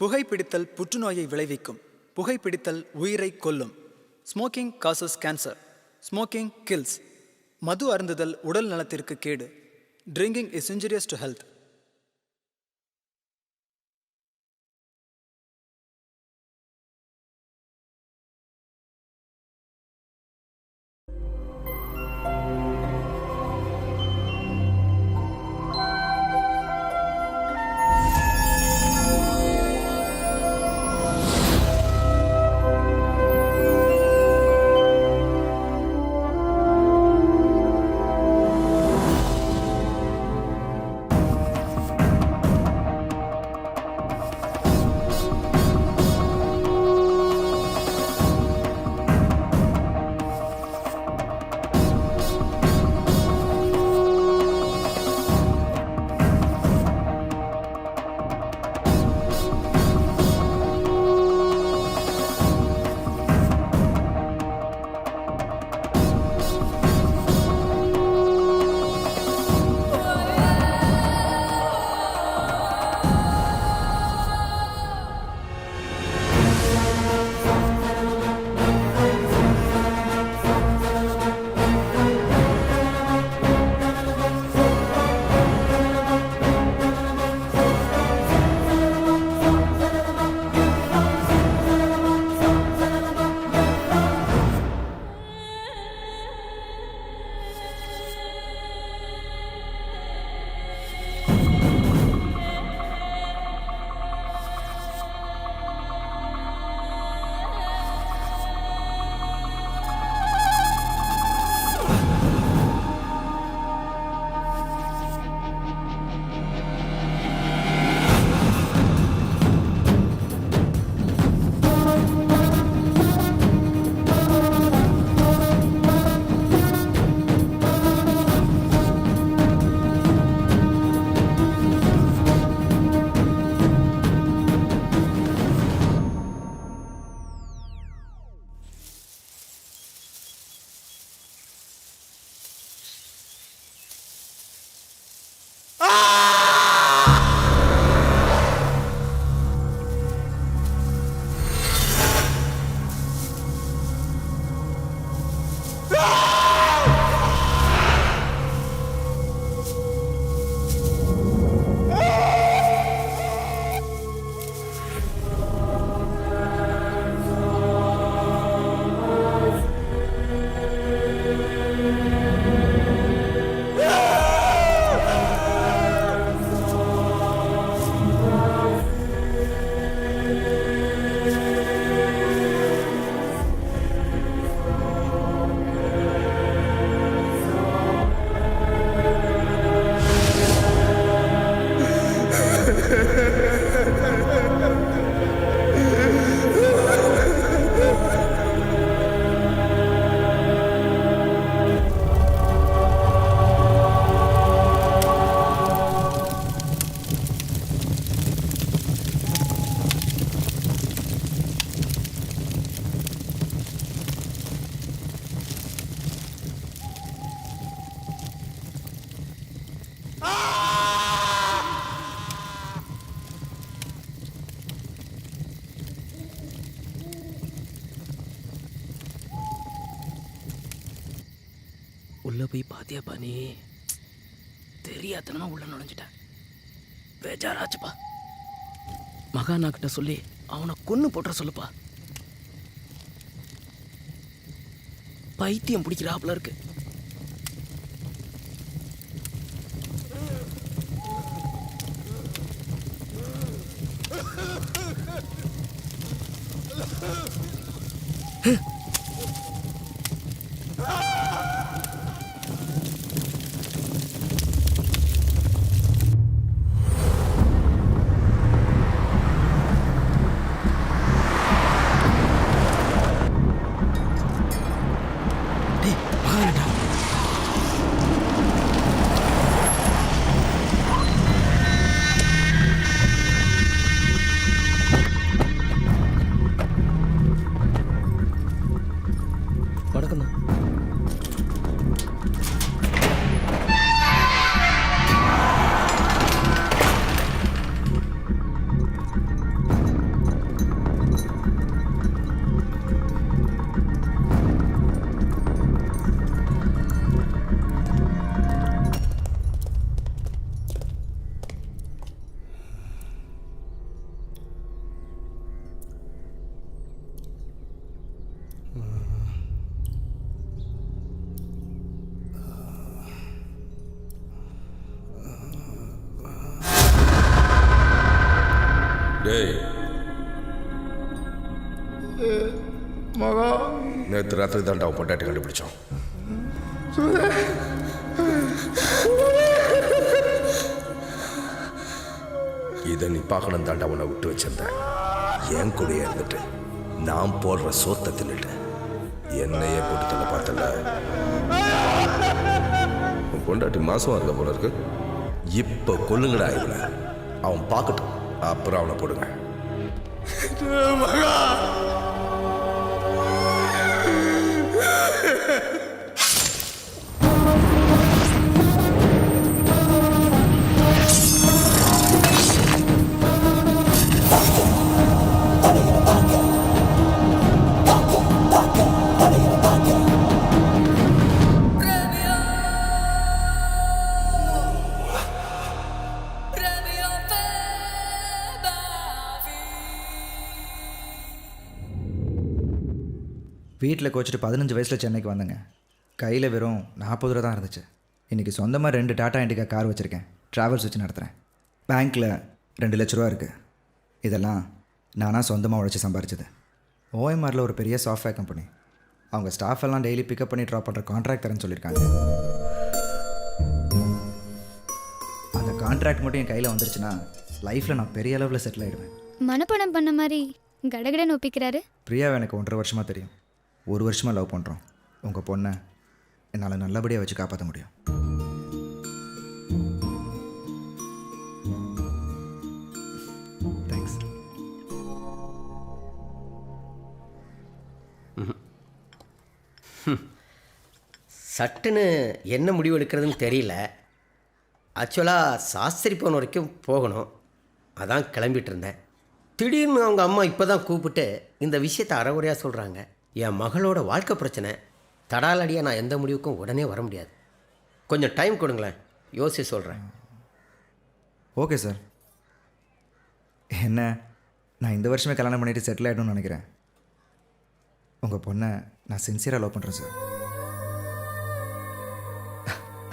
புகைப்பிடித்தல் புற்றுநோயை விளைவிக்கும். புகைப்பிடித்தல் உயிரை கொல்லும். Smoking causes cancer. Smoking kills. மது அருந்துதல் உடல் நலத்திற்கு கேடு. Drinking is injurious to health. உள்ள போய் பாத்தியாப்பா நீ? தெரியாதனமா உள்ள நுழைஞ்சிட்டேன். பேஜாராச்சுப்பா. மகானா கிட்ட சொல்லி அவனை கொன்னு போட்டுற சொல்லுப்பா. பைத்தியம் பிடிக்கிறாப்புல இருக்கு. டேய் மகா நேற்று ராத்திரி தாண்டா அவன் பொண்டாட்டி கண்டுபிடிச்சோம். இதை நீ பார்க்கணும் தாண்டா உன்னை விட்டு வச்சிருந்தேன். என் கூடயே இருந்துட்டு நான் போடுற சோத்தை தின்னுட்டு என்னையே போட்டு தள்ள பார்த்தல. உன் பொண்டாட்டி மாசமா இருக்க போல இருக்கு. இப்போ கொல்லுங்கடா இவனை. அவன் பார்க்கட்டும், அப்புறம் அவனை போடுங்க. மகா வீட்டில் கோச்சிட்டு 15 வயசில் சென்னைக்கு வந்தேங்க. கையில் வெறும் 40 ரூபா தான் இருந்துச்சு. இன்றைக்கி சொந்தமாக 2 டாட்டா இண்டிகா கார் வச்சுருக்கேன். ட்ராவல்ஸ் வச்சு நடத்துகிறேன். பேங்க்கில் 2 லட்ச ரூபா இருக்குது. இதெல்லாம் நானாக சொந்தமாக உழைச்சி சம்பாரிச்சது. ஓஎம்ஆரில் ஒரு பெரிய சாஃப்ட்வேர் கம்பெனி. அவங்க ஸ்டாஃப் எல்லாம் டெய்லி பிக்கப் பண்ணி ட்ராப் பண்ணுற கான்ட்ராக்ட் தரேன்னு சொல்லியிருக்காங்க. அந்த கான்ட்ராக்ட் மட்டும் என் கையில் வந்துருச்சுன்னா லைஃப்பில் நான் பெரிய அளவில் செட்டில் ஆகிடுவேன். மனப்படம் பண்ண மாதிரி கடகடன்னு ஒப்பிக்கிறாரு. பிரியாவை எனக்கு 1.5 வருஷமாக தெரியும். 1 வருஷமாக லவ் பண்ணுறோம். உங்கள் பொண்ணை என்னால் நல்லபடியாக வச்சு காப்பாற்ற முடியும். தேங்க்ஸ். சட்டுன்னு என்ன முடிவு எடுக்கிறதுன்னு தெரியல. ஆக்சுவலாக சாஸ்திரி போன வரைக்கும் போகணும். அதான் கிளம்பிட்டு இருந்தேன். திடீர்னு அவங்க அம்மா இப்போ தான் கூப்பிட்டு இந்த விஷயத்தை அறகுறையாக சொல்கிறாங்க. என் மகளோட வாழ்க்கை பிரச்சனை. தடாலடியாக நான் எந்த முடிவுக்கும் உடனே வர முடியாது. கொஞ்சம் டைம் கொடுங்களேன், யோசிச்சு சொல்கிறேன். Okay sir. என்ன, நான் இந்த வருஷமே கல்யாணம் பண்ணிவிட்டு செட்டில் ஆகிடும்னு நினைக்கிறேன். உங்கள் பொண்ணை நான் சின்சியராக லவ் பண்ணுறேன் சார்.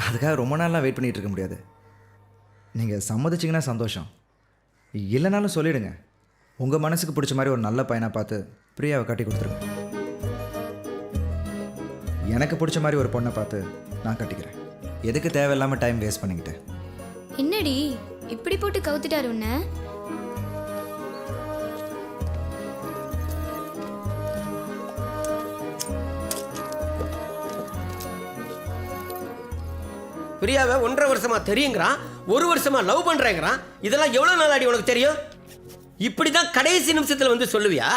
அதுக்காக ரொம்ப நாள்லாம் வெயிட் பண்ணிகிட்டு இருக்க முடியாது. நீங்கள் சம்மதிச்சிங்கன்னா சந்தோஷம், இல்லைனாலும் சொல்லிவிடுங்க. உங்கள் மனசுக்கு பிடிச்ச மாதிரி ஒரு நல்ல பையனாக பார்த்து பிரியாவை கட்டி கொடுத்துருங்க. எனக்கு பிடிச்ச மாதிரி ஒரு பொண்ணை பார்த்து நான் கட்டிக்கிறேன். எதுக்கு தேவையில்லாமல் டைம் வேஸ்ட் பண்ணிக்கிட்டேன். என்னடி இப்படி போட்டு கவுத்துட்டாரு உன்ன? பிரியாவை 1.5 வருஷமா தெரியுங்கிறான், 1 வருஷமா லவ் பண்ணுறேங்கிறான். இதெல்லாம் எவ்வளோ நாள் ஆடி உனக்கு தெரியும்? இப்படி தான் கடைசி நிமிஷத்தில் வந்து சொல்லுவியா?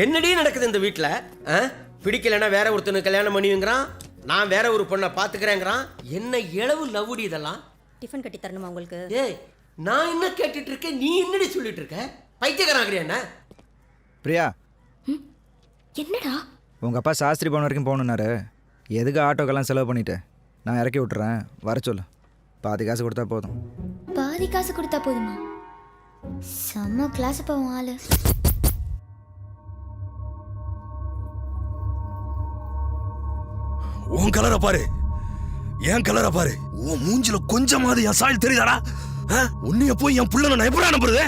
என்னடி நடக்குது இந்த வீட்டில்? பிடிக்கலைன்னா வேற ஒருத்தனுக்கு கல்யாணம் பண்ணுவீங்கிறான், நான் வேற ஒரு பொண்ணை பார்த்துக்கிறேங்கிறான். என்ன இளவு லவ்வுடி இதெல்லாம்? டிஃபன் கட்டி தரணுமா உங்களுக்கு? ஏய், நான் என்ன கேட்டுட்டு இருக்கேன், நீ என்னடி சொல்லிட்டு இருக்க? பைத்தியக்காரங்கிறியா என்ன? பிரியா, என்னடா உங்கள் அப்பா சாஸ்திரி பவன் வரைக்கும் போகணுன்னாரு. எதுக்கு ஆட்டோக்கெல்லாம் செலவு பண்ணிவிட்டு நான் இறக்கி விட்டுறேன், வர சொல்லு. பாதி காசு கொடுத்தா போதும். பாதி காசு கொடுத்தா போதுமா? செம்ம கிளாஸ் போவோம் ஆளு. உன் கலரை பாரு, என் கலரை பாரு. உன் மூஞ்சில கொஞ்சமாவது என் சாயல் தெரியுதாடா? உன்னைய போய் என் புள்ள நான் எப்படி அனுப்புறது?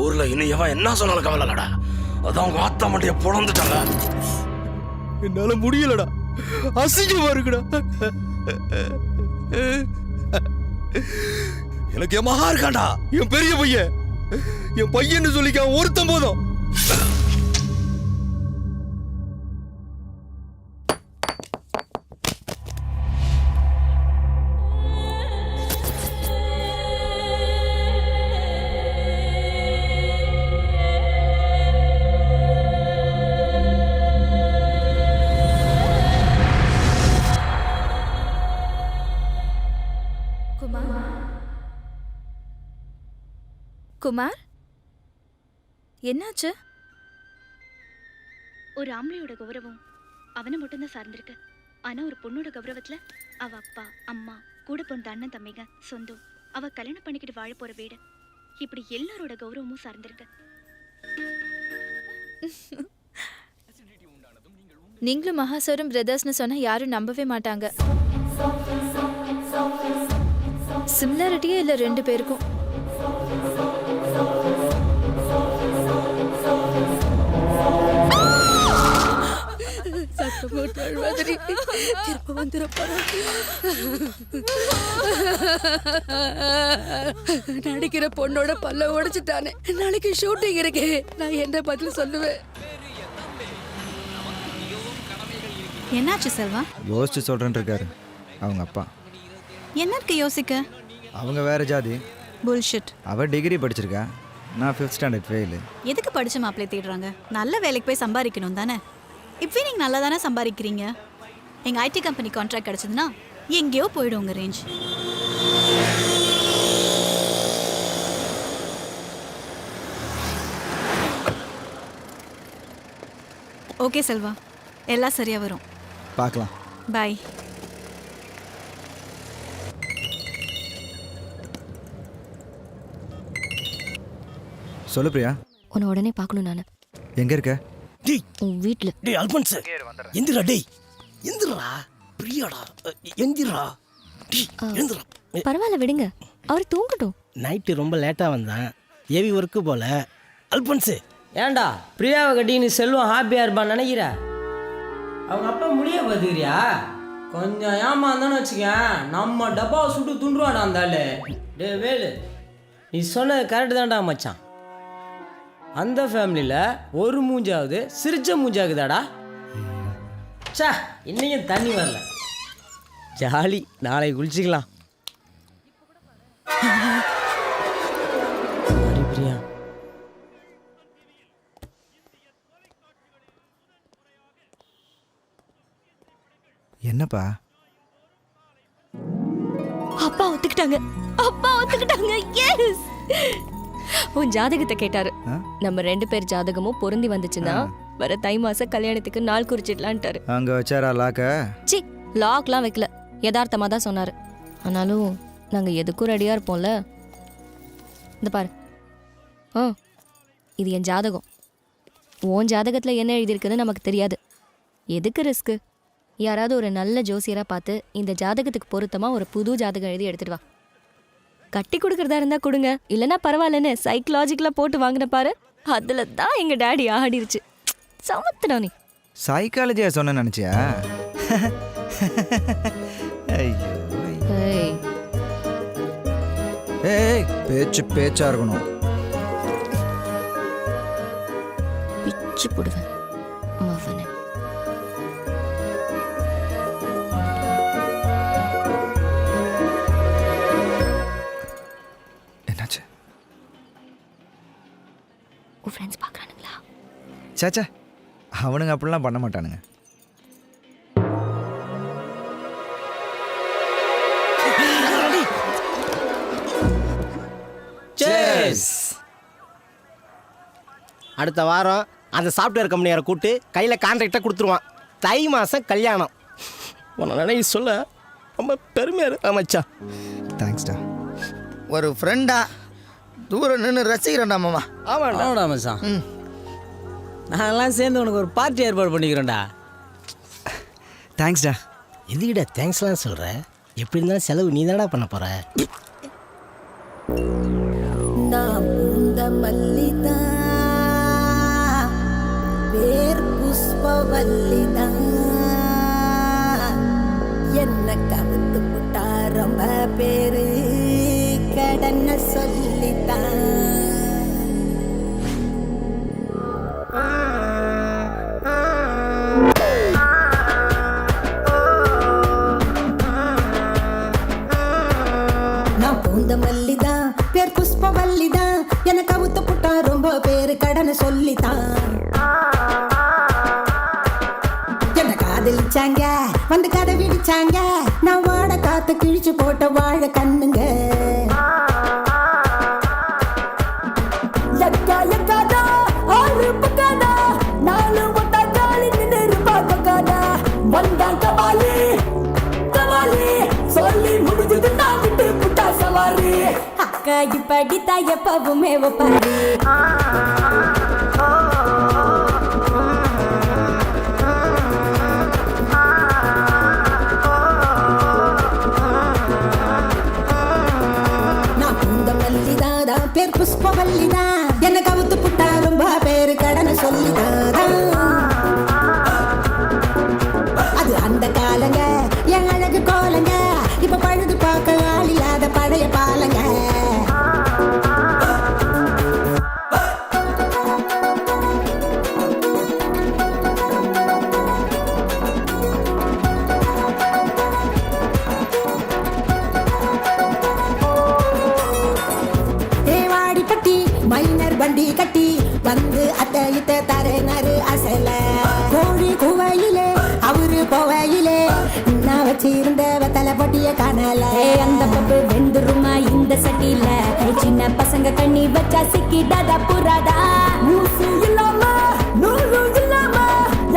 ஊர்ல இன்னையவா என்ன சொன்னாலும் கவலைடா. அதான் உங்க ஆத்தா மண்டிய பொழந்துட்டாங்க. என்னால முடியலடா, அசிங்கமா இருக்குடா. எனக்கு என் மகா இருக்காண்டா, என் பெரிய பையன், என் பையன்னு சொல்லிக்க ஒருத்தன் போதும். குமார், என்னாச்சு? ஒரு ஆம்பளையோட கௌரவம் அவனை மட்டும்தான் சார்ந்திருக்கு. ஆனா ஒரு பொண்ணோட கௌரவத்துல அவ அப்பா அம்மா கூட பிறந்த அண்ணன் தம்பிங்க சொந்தம், அவ கல்யாணம் பண்ணிக்கிட்டு வாழ போற வீடு, இப்படி எல்லாரோட கௌரவமும் சார்ந்திருக்கு. நீங்களும் மகாசரும் பிரதர்ஸ்னு சொன்னா யாரும் நம்பவே மாட்டாங்க. சிமிலாரிட்டியே இல்லை 2 பேருக்கும். முட்டாள் மாதிரி திரும்ப வந்துட நடிக்கிற பொண்ணோட பல்ல உடைச்சிட்டானே. நாளைக்கு ஷூட்டிங் இருக்கே, நான் என்ன பதில் சொல்லுவேன்? என்னாச்சு செல்வா? யோசிச்சு சொல்கிறேன்னு இருக்காரு அவங்க அப்பா. என்ன இருக்கு யோசிக்க? அவங்க வேறு ஜாதி. புல்ஷிட். அவள் டிகிரி படிச்சிருக்கா, நான் 5th ஸ்டாண்டர்ட் ஃபெயிலு. எதுக்கு படிச்ச மாப்பிள்ளை தேடுறாங்க? நல்ல வேலைக்கு போய் சம்பாதிக்கணும் தானே. இப்போ நீங்கள் நல்லா தானே சம்பாதிக்கிறீங்க. எங்கள் ஐடி கம்பெனி கான்ட்ராக்ட் கிடச்சதுன்னா எங்கேயோ போயிடும் உங்கள் ரேஞ்ச். ஓகே செல்வா, எல்லாம் சரியாக வரும். பார்க்கலாம். பாய். சொல்லு பிரியா. உன்னை உடனே பார்க்கணும் நான். எங்கே இருக்க? டேய் உன் வீட்டில். டேய் அல்பன்ஸ் எந்திரா. டேய் எந்திரா. பிரியாடா எந்திரா. டேய் எந்திரா. பரவாயில்ல விடுங்க, அவர் தூங்கட்டும். நைட்டு ரொம்ப லேட்டாக வந்தான், ஏவி ஒர்க்கு போல. அல்பன்ஸ் ஏன்டா பிரியாவை கட்டி நீ செல்வம் ஹாப்பியாக இருப்பான்னு நினைக்கிற? அவங்க அப்பா முடிய பார்த்துக்கிறியா? கொஞ்சம் ஏமாந்தான்னு வச்சுக்க, நம்ம டப்பாவை சுட்டு துண்டுவாடா அந்த ஆளு. டே வேலு, நீ சொன்னது கரெக்டு தான்டா மச்சான். அந்த ஃபேமிலியில் ஒரு மூஞ்சாவது சிரிச்ச மூஞ்சாகுதாடா. சா, இன்னையும் தண்ணி வரல. ஜாலி, நாளைக்கு குளிச்சிக்கலாம். சாரி பிரியா. என்னப்பா? அப்பா ஒத்துக்கிட்டாங்க, அப்பா ஒத்துக்கிட்டாங்க. எஸ். உன் ஜாதகத்தை கேட்டாரு. நம்ம 2 பேர் ஜாதகமும் பொருந்தி வந்துச்சுன்னா வர தை மாசம் கல்யாணத்துக்கு நாள் குறிச்சிடலான்ட்டாரு. அங்கே வச்சாரா லாக்க? சி, லாக்லாம் வைக்கல, யதார்த்தமாக தான் சொன்னார். ஆனாலும் நாங்கள் எதுக்கும் ரெடியாக இருப்போம்ல. இந்த பாரு, இது என் ஜாதகம். உன் ஜாதகத்தில் என்ன எழுதியிருக்குன்னு நமக்கு தெரியாது. எதுக்கு ரிஸ்க்கு? யாராவது ஒரு நல்ல ஜோசியராக பார்த்து இந்த ஜாதகத்துக்கு பொருத்தமாக ஒரு புது ஜாதகம் எழுதி எடுத்துட்டு வா. கட்டி கொடுக்குறதா இருந்தால் கொடுங்க, இல்லைன்னா பரவாயில்லன்னு சைக்கலாஜிக்கலாக போட்டு வாங்கின பாரு, அதில் தான் எங்கள் டேடி ஆடிருச்சு. சமத்துடா நீ. சைக்காலஜியா சொன்ன நினச்சியா? ஐயோ. ஏய், ஏய், பேச்சு பேச்சா இருக்கணும். பிச்சு போடுவேன் மவனே. என்னாச்சு? உன் ஃப்ரெண்ட்ஸ் பார்க்குறானுங்களா? சாச்சா, அவனுங்க அப்படிலாம் பண்ண மாட்டானுங்க. அடுத்த வாரம் அந்த சாஃப்ட்வேர் கம்பெனியாரை கூப்பிட்டு கையில் கான்ட்ராக்டை கொடுத்துருவான். தை மாதம் கல்யாணம். உன்னை நினைக்க சொல்ல ரொம்ப பெருமையாக இருக்கு மச்சான். தேங்க்ஸ்டா. ஒரு ஃப்ரெண்டா தூரம் நின்று ரசிக்கிறேன்டா மாமா. ஆமாடா மச்சான். நாங்கெல்லாம் சேர்ந்து உனக்கு ஒரு பார்ட்டி ஏற்பாடு பண்ணிக்கிறோம்டா. தேங்க்ஸ்டா. எதுக்கிட்ட தேங்க்ஸ்லாம் சொல்கிற? எப்படி இருந்தாலும் செலவு நீ தானடா பண்ண போகிற. பேர் புஷ்பவல்லிதா, என்ன கவுத்து புட்டா ரொம்ப பேரு கடன சொல்லித்தான். நான் பூந்த மல்லிதான், பேர் புஷ்பவல்லிதான், என்ன கவுத்து புட்டா ரொம்ப பேரு கடன சொல்லித்தான். என்ன காதலிச்சாங்க, வந்து கதை விடிச்சாங்க, நான் வாட காத்து கிழிச்சு போட்ட வாழ கண்ணுங்க. அக்கா இப்படி தான் எப்பவுமே ஒப்பாரு. நான் பூந்த மல்லிதான், பேர் புஷ்பவல்லிதான், என்ன கவுத்து புட்டா ரொம்ப பேரு கடனை சொல்லிதான். வண்டி கட்டி வந்து அத்தை இத்த தரேனாரு அசல கோழி கூவையிலே அவரு போவையிலே நான் வச்சிருந்த வெத்தலை பொட்டிய காணல அந்த பப்பு வெந்துருமா இந்த சட்டியில சின்ன பசங்க கண்ணி வச்சா சிக்கிடாத புறாதா மூசு இல்லாம நூறு இல்லாம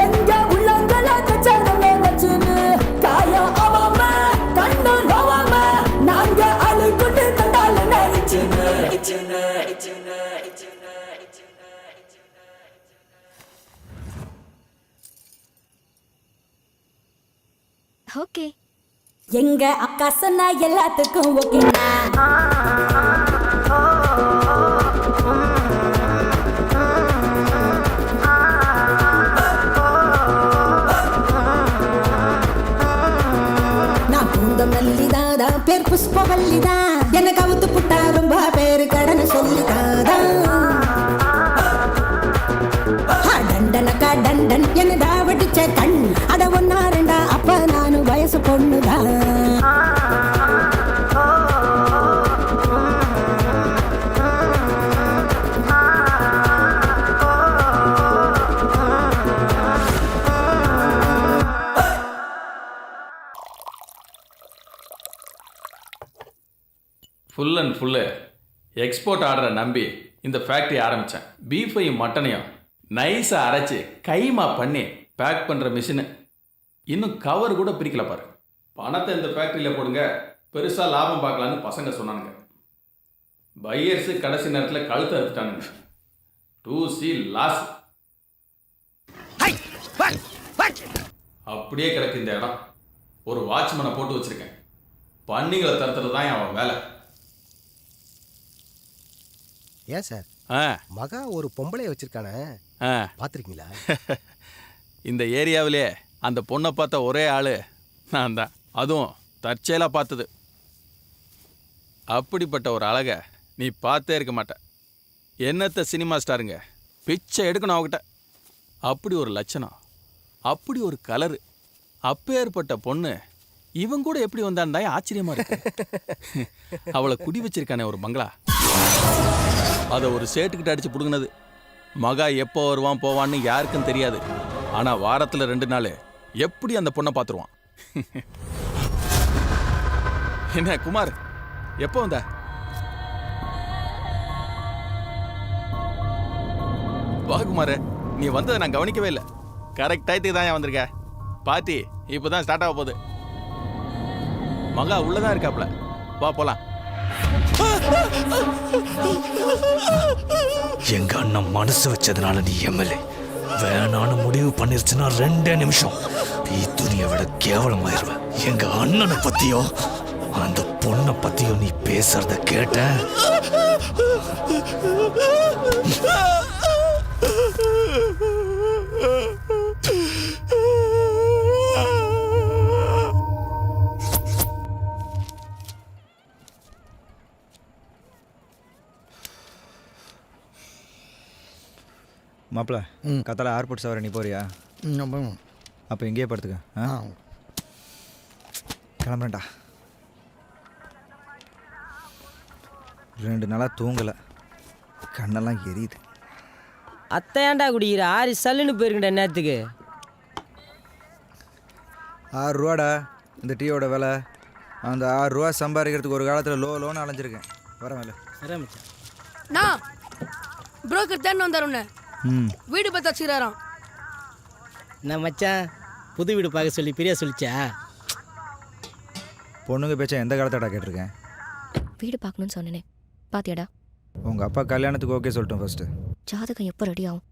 எங்க உள்ளங்கள கச்சரமே வச்சுன்னு காயம் ஆவாம கண்ணு நோவாம நாங்க அழுகுட்டு கண்டால நரிச்சுன்னு ஓகே. எங்க அக்கா சொன்னா எல்லாத்துக்கும் ஓகேனா நான் பூந்த மல்லிதான் பேர் புஷ்பவல்லிதான் எனக்கு அவுத்து புட்டா ரொம்ப பேரு கடன் சொல்லிதான் டண்டனக்கா டண்டன் என்னடா வடிச்ச கண் அட ஒன்னா ரெண்டா அப்ப நானு வயசு பொண்ணுதான் ஃபுல் அண்ட் ஃபுல்லு எக்ஸ்போர்ட் ஆர்டரை நம்பி இந்த ஃபேக்ட்ரி ஆரம்பித்தேன். பீஃபையும் மட்டனையும் நைஸாக அரைச்சி கைமா பண்ணி பேக் பண்ணுற மிஷினு இன்னும் கவர் கூட பிரிக்கல பாரு. பணத்தை இந்த ஃபேக்ட்ரியில் போடுங்க, பெருசாக லாபம் பார்க்கலான்னு பசங்க சொன்னானுங்க. பையர்ஸு கடைசி நேரத்தில் கழுத்து அறுத்துட்டானுங்க. 2C loss. அப்படியே கிடக்கு இந்த இடம். ஒரு வாட்ச்மேனை போட்டு வச்சுருக்கேன். பன்னிகளை தருத்துறது தான் அவன் வேலை. ஏன் சார் மகா ஒரு பொம்பளைய வச்சிருக்கானே, பார்த்துருக்கீங்களா? இந்த ஏரியாவிலே அந்த பொண்ணை பார்த்த ஒரே ஆள் நான் தான். அதுவும் தற்செயலாக பார்த்தது. அப்படிப்பட்ட ஒரு அழகை நீ பார்த்தே இருக்க மாட்ட. என்னத்த சினிமா ஸ்டாருங்க பிச்சை எடுக்கணும் அவகிட்ட. அப்படி ஒரு லட்சணம், அப்படி ஒரு கலரு, அப்பேற்பட்ட பொண்ணு இவன் கூட எப்படி வந்தான்டா ஆச்சரியமா இருக்கு. அவளை குடி வச்சிருக்கானே ஒரு பங்களா, அதை ஒரு சேட்டுக்கிட்ட அடிச்சு பிடுங்கினது. மகா எப்போ வருவான் போவான்னு யாருக்கும் தெரியாது. ஆனால் வாரத்தில் 2 நாள் எப்படி அந்த பொண்ணை பார்த்துருவான். என்ன குமார், எப்போ வந்த? வா குமார், நீ வந்ததை நான் கவனிக்கவே இல்லை. கரெக்ட் டயத்துக்கு தான் ஏன் வந்திருக்க. பார்ட்டி இப்போ தான் ஸ்டார்ட் ஆக போகுது. மகா உள்ளதான் இருக்காப்ல, வா போலாம். எங்க அண்ணன் மனசு வச்சதுனால நீ எம்எல்ஏ வேணான்னு முடிவு பண்ணிருச்சுன்னா 2 நிமிஷம் நீ துணியை விட கேவலமாயிருவ. எங்க அண்ணனை பத்தியோ அந்த பொண்ணை பத்தியோ நீ பேசுறத கேட்ட மாப்பிள்ள கத்தால ஏர்போர்ட் சவர நீ போறியா? அப்போ எங்கேயே படுத்துக்க. கிளம்புறேன்டா. 2 நாளாக தூங்கலை, கண்ணெல்லாம் எரியுது. அத்தையாண்டா குடிக்கிற 6 சல்லுன்னு போயிருக்கேன் நேரத்துக்கு. 6 ரூபாடா இந்த டீயோட விலை. அந்த 6 ரூபா சம்பாதிக்கிறதுக்கு ஒரு காலத்தில் லோன்னு அலைஞ்சிருக்கேன். வரேன் வேலை. வரேன் நான் புரோக்கர் தேன் வந்தாருண்ணே. வீடு பார்த்து வச்சுக்கிறாராம். நான் மச்சான் புது வீடு பார்க்க சொல்லி பிரியா சொல்லிச்சா? பொண்ணுங்க பேச்சா எந்த காலத்தடா கேட்டிருக்கேன். வீடு பார்க்கணும்னு சொன்னேனே, பாத்தியாடா? உங்கள் அப்பா கல்யாணத்துக்கு ஓகே சொல்லிட்டோம். ஃபஸ்ட்டு ஜாதகம் எப்போ ரெடி ஆகும்?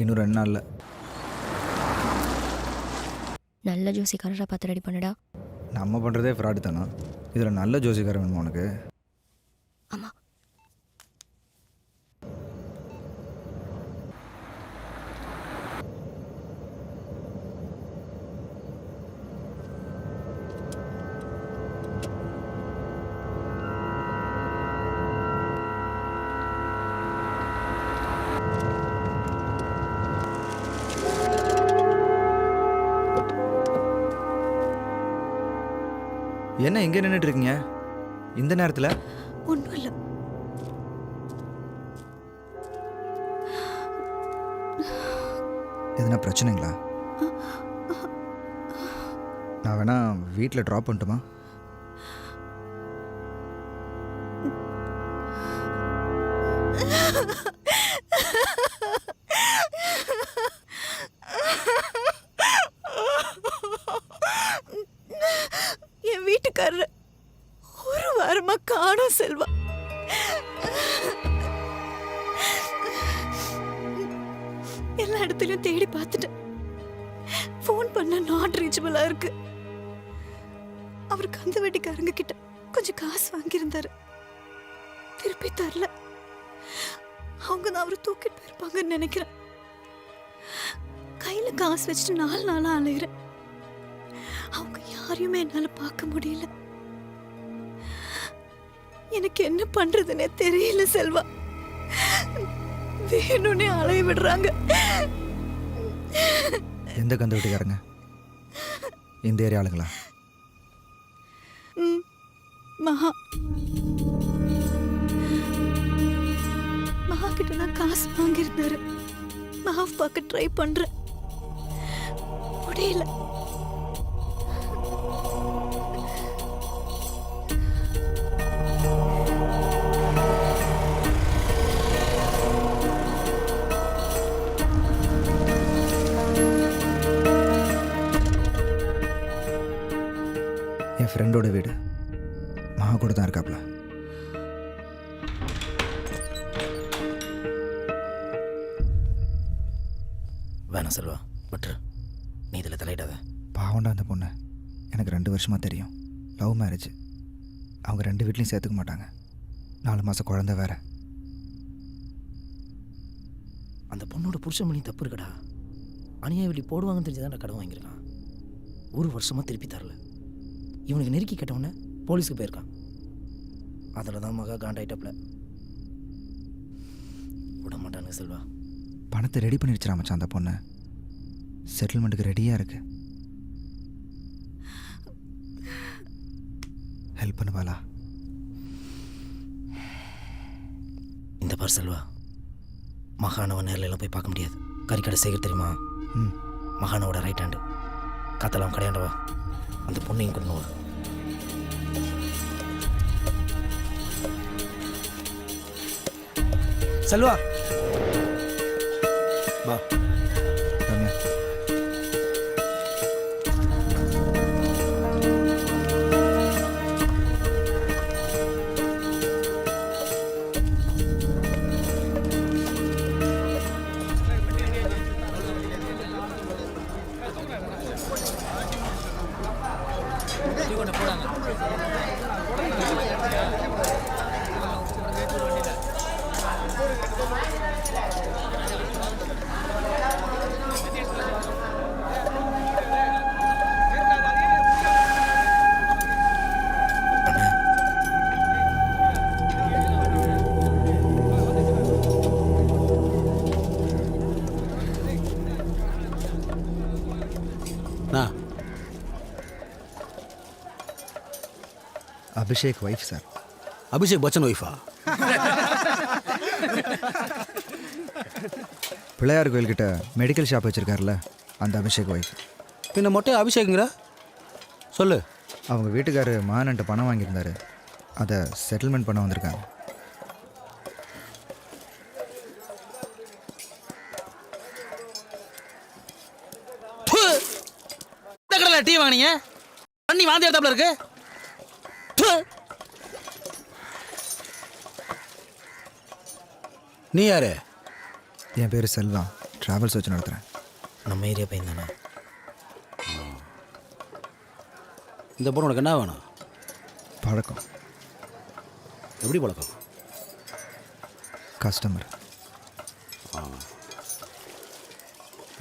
இன்னும் 2 நாளில். நல்ல ஜோசிக்காரராக பார்த்து ரெடி பண்ணுடா. நம்ம பண்ணுறதே ஃப்ராடு தானே, இதில் நல்ல ஜோசிக்காரன் வேணுமா உனக்கு? ஆமாம். என்ன எங்கே நின்றுட்டு இருக்கீங்க இந்த நேரத்தில்? ஒன்றும் இல்லை. எதுனா பிரச்சனைங்களா? நான் வேணா வீட்டில் ட்ராப் பண்ணட்டுமா? என் வீட்டுக்காரர் ஒரு வாரமா காணோம் செல்வா. எல்லா இடத்துலயும் தேடி பார்த்துட்டேன். ஃபோன் பண்ண நாட் ரீச்சபிளா இருக்கு. அவர் கந்து வெட்டிக்காரங்க கிட்ட கொஞ்சம் காசு வாங்கியிருந்தாரு, திருப்பி தரல. அவங்க தான் அவரை தூக்கிட்டு போயிருப்பாங்கன்னு நினைக்கிறேன். கையில காசு வச்சுட்டு 4 நாளா அலையிறேன். அவங்க யாரையுமே என்னால பார்க்க முடியல. எனக்கு என்ன பண்றதுன்னே தெரியல செல்வா. வேணும்னே அலைய விடுறாங்க. எந்த கந்து வீட்டுக்காரங்க? இந்த ஏரியா ஆளுங்களா? மகா கிட்ட நான் காசு வாங்கியிருந்தாரு. மகாவை பார்க்க ட்ரை பண்றேன், முடியல. என் ஃப்ரெண்டோட வீடு மகா கூட தான் இருக்காப்ல. வேணாம் செல்வா, பட்டு நீ இதில் தலையிடாத. பாவண்டா அந்த பொண்ணு. எனக்கு 2 வருஷமாக தெரியும். Love marriage. அவங்க 2 வீட்லையும் சேர்த்துக்க மாட்டாங்க. 4 மாதம் குழந்தை வேற. அந்த பொண்ணோட புருஷன் பண்ணி தப்பு இருக்கடா. அநியாய வெளி போடுவாங்கன்னு தெரிஞ்சுதான் கடன் வாங்கியிருக்கான். 1 வருஷமாக திருப்பி தரல. இவனுக்கு நெருக்கி கேட்டவொடனே போலீஸுக்கு போயிருக்கான். அதில் தான் மகா காண்டாயிட்டப்ல. விட மாட்டானுங்க செல்வா. பணத்தை ரெடி பண்ணிடுச்சுரா மச்சான் அந்த பொண்ணு. செட்டில்மெண்ட்டுக்கு ரெடியாக இருக்கு. ஹெல்ப் பண்ணுவாளா? இந்த பார் செல்வா, மகானவ நேரில் எல்லாம் போய் பார்க்க முடியாது. கறிக்கடை சேகர் தெரியுமா? மகானவோட ரைட் ஹேண்டு. காத்தலாம் கடையாண்டவா. அந்த பொண்ணையும் கொண்டு வா. செல்வா வா ரம்யா. Abhishek wife sir. அபிஷேக் பச்சன் ஒய்ஃபா? பிள்ளையார் கோயில்கிட்ட மெடிக்கல் ஷாப் வச்சுருக்காருல, அந்த அபிஷேக் ஒய்ஃப். பின்ன மொட்டையை அபிஷேக்குங்கிற சொல்லு. அவங்க வீட்டுக்காரு மகானன்ட்ட பணம் வாங்கியிருந்தாரு. அதை செட்டில்மெண்ட் பண்ண வந்திருக்காங்க. டீ வாங்கினீங்க, தண்ணி வாந்தி எடுத்தாப்புல இருக்கு. நீ யாரு? என் பேர் செல்வா. ட்ராவல்ஸ் வச்சு நடத்துகிறேன். நம்ம ஏரியா பையன் தானே? இந்த பொண்ணு உனக்கு என்ன வேணும்? பழக்கம். எப்படி பழக்கம்? கஸ்டமர்.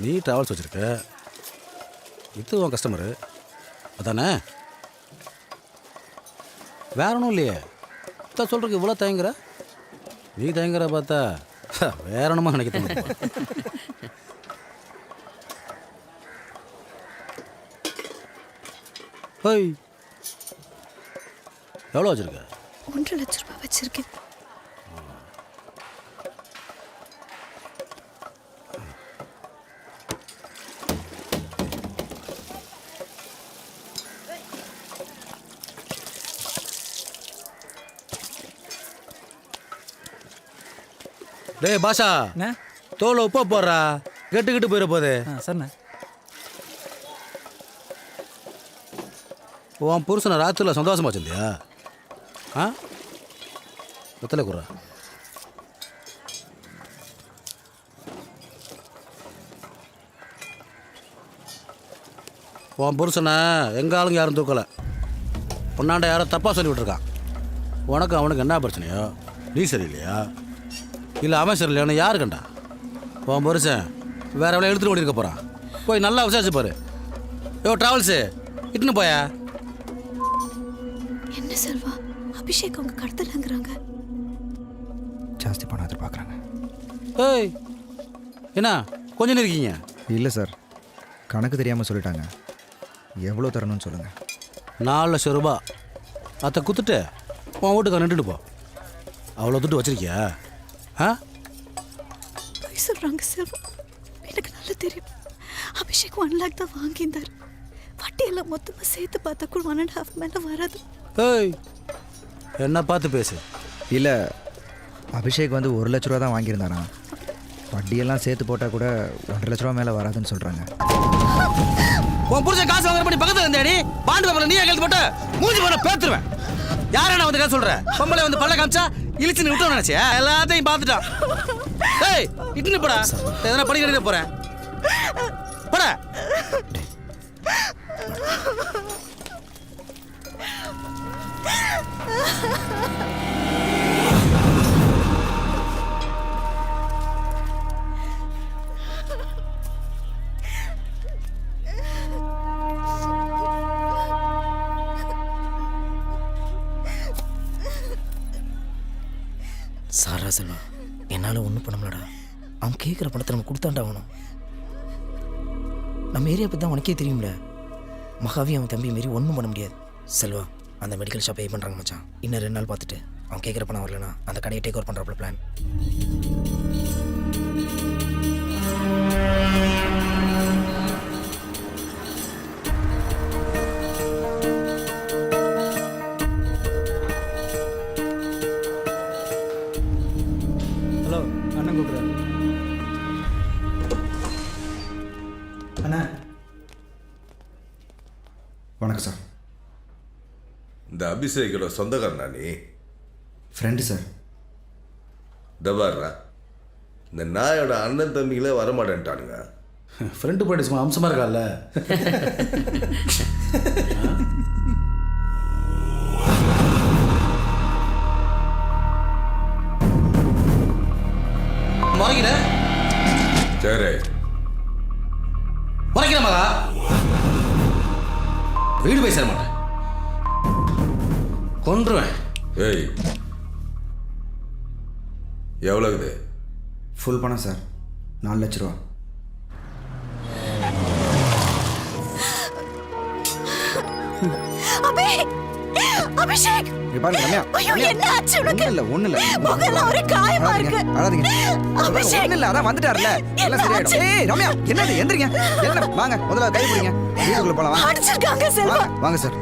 நீ ட்ராவல்ஸ் வச்சுருக்க, இது உன் கஸ்டமரு அதானே? வேற ஒன்றும் இல்லையே. தான் சொல்கிறதுக்கு இவ்வளோ தயங்குற. நீ தயங்குற பார்த்தா வேற ஒன்றுமா நினைக்க தோணுது. ஹோய், எவ்வளோ வச்சுருக்க? 1.5 லட்சம் ரூபாய் வச்சிருக்கேன். டேய் பாஷா அண்ணே தோலை உப்பா போடுறா கெட்டு போயிட போகுது. சரிண்ணே. உன் புருஷனை ராத்திரியில் சந்தோஷமா வச்சிருந்தியா? ஆ வெத்தலை குறா. உன் புருஷனை எங்கள் ஆளுங்க யாரும் தூக்கலை. உன்னாண்ட யாரோ தப்பாக சொல்லி விட்டுருக்கான். உனக்கு அவனுக்கு என்ன பிரச்சனையோ? நீ சரியில்லையா இல்லை அவன் சரியில்லையான்னு யாரு கண்டா? உன் புருஷன் வேற எவ்வளோ எடுத்துகிட்டு ஓடிருக்க போகிறான். போய் நல்லா விசாரிச்சு பாரு. ட்ராவல்ஸு இட்டுன்னு போயா. என்ன செல்வா, அபிஷேக் அவங்க கடத்தலங்கிறாங்க. ஜாஸ்தி பணம் எதிர்பார்க்குறாங்க. ஏய் என்ன கொஞ்சம் இருக்கீங்க? இல்லை சார், கணக்கு தெரியாமல் சொல்லிட்டாங்க. எவ்வளோ தரணும்னு சொல்லுங்கள். 4 லட்சம் ரூபா அதை குத்துட்டு உன் வீட்டுக்கு நின்றுட்டு போ. அவ்வளோ துட்டு வச்சிருக்கியா? ஆ பொய் சொல்றாங்க செல்வா, எனக்கு நல்லா தெரியும். அபிஷேக் 1 லேக் தான் வாங்கியிருந்தார். வட்டியெல்லாம் மொத்தமாக சேர்த்து பார்த்தா கூட 1.5 மேலே வராது. ஏய் என்ன பார்த்து பேசு. இல்லை, அபிஷேக் வந்து 1 லட்ச ரூபா தான் வாங்கியிருந்தாராம். வட்டியெல்லாம் சேர்த்து போட்டால் கூட 1.5 லட்ச ரூபா மேலே வராதுன்னு சொல்கிறாங்க. உன் புருஷன் காசு வாங்குற பண்ணி பக்கத்தில் இருந்தேடி பாண்டு பேப்பரில் நீயே கழுத்து போட்டு மூஞ்சி போட பேத்துருவேன். யாரை நான் வந்து காசு சொல்கிறேன்? பொம்பளை வந்து பல்ல காமிச்சா இழிச்சுன்னு விட்டோம் நினச்சியா? எல்லாத்தையும் பார்த்துட்டான். ஏய் இட்டுன்னு போடா, எதனா பணி கட்டிட்டு போகிறேன் போட. சாரா செல்வா, என்னால் ஒன்றும் பண்ண முடியலடா. அவன் கேட்குற பணத்தை நம்ம கொடுத்தாண்டா ஆகணும். நம்ம ஏரியா பற்றி தான் உனக்கே தெரியும்ல. மகாவி அவன் தம்பி மாரி ஒன்றும் பண்ண முடியாது. செல்வா, அந்த மெடிக்கல் ஷாப் பே பண்ணுறாங்க மச்சான். இன்னும் 2 நாள் பார்த்துட்டு அவன் கேட்குற பணம் வரலனா அந்த கடையை டேக் ஓவர் பண்ணுறாப்புல பிளான். ஹலோ, அண்ணன் கூப்பிட்றாரு. அண்ணா வணக்கம் சார். இந்த அபிஷேகோட சொந்தக்காரனா நீ? Friend sir. தபாரா, இந்த நாயோட அண்ணன் தம்பிகளே வரமாட்டேன்ட்டானுங்க. ஃப்ரெண்டு போயிட்டு சும்மா அம்சமாக இருக்கால. முறைக்கிற சரி முறைக்கிற மகா வீடு போய் சேர மாட்டேன், கொன்றுவேன். ஏய் எவ்வளோக்குது? ஃபுல் பணம் சார், 4 லட்ச ரூபா. அபிஷேக், இங்க பாருங்க ரம்யா. ஐயோ, என்ன ஆச்சு உனக்கு? ஒண்ணு இல்ல. முகெல்லாம் ஒரே காயமா இருக்கு. அழாதீங்க. அபிஷேக், ஒண்ணு இல்ல, அதான் வந்துட்டார்ல. எல்லாம் சரியாயிடும். ஏய் ரம்யா, என்னது? எந்திரிங்க. என்ன? வாங்க, முதல்ல கை பிடிங்க. வீட்டுக்குள்ள போலாம் வாங்க. அடிச்சிருக்காங்க செல்வா. வாங்க சார்.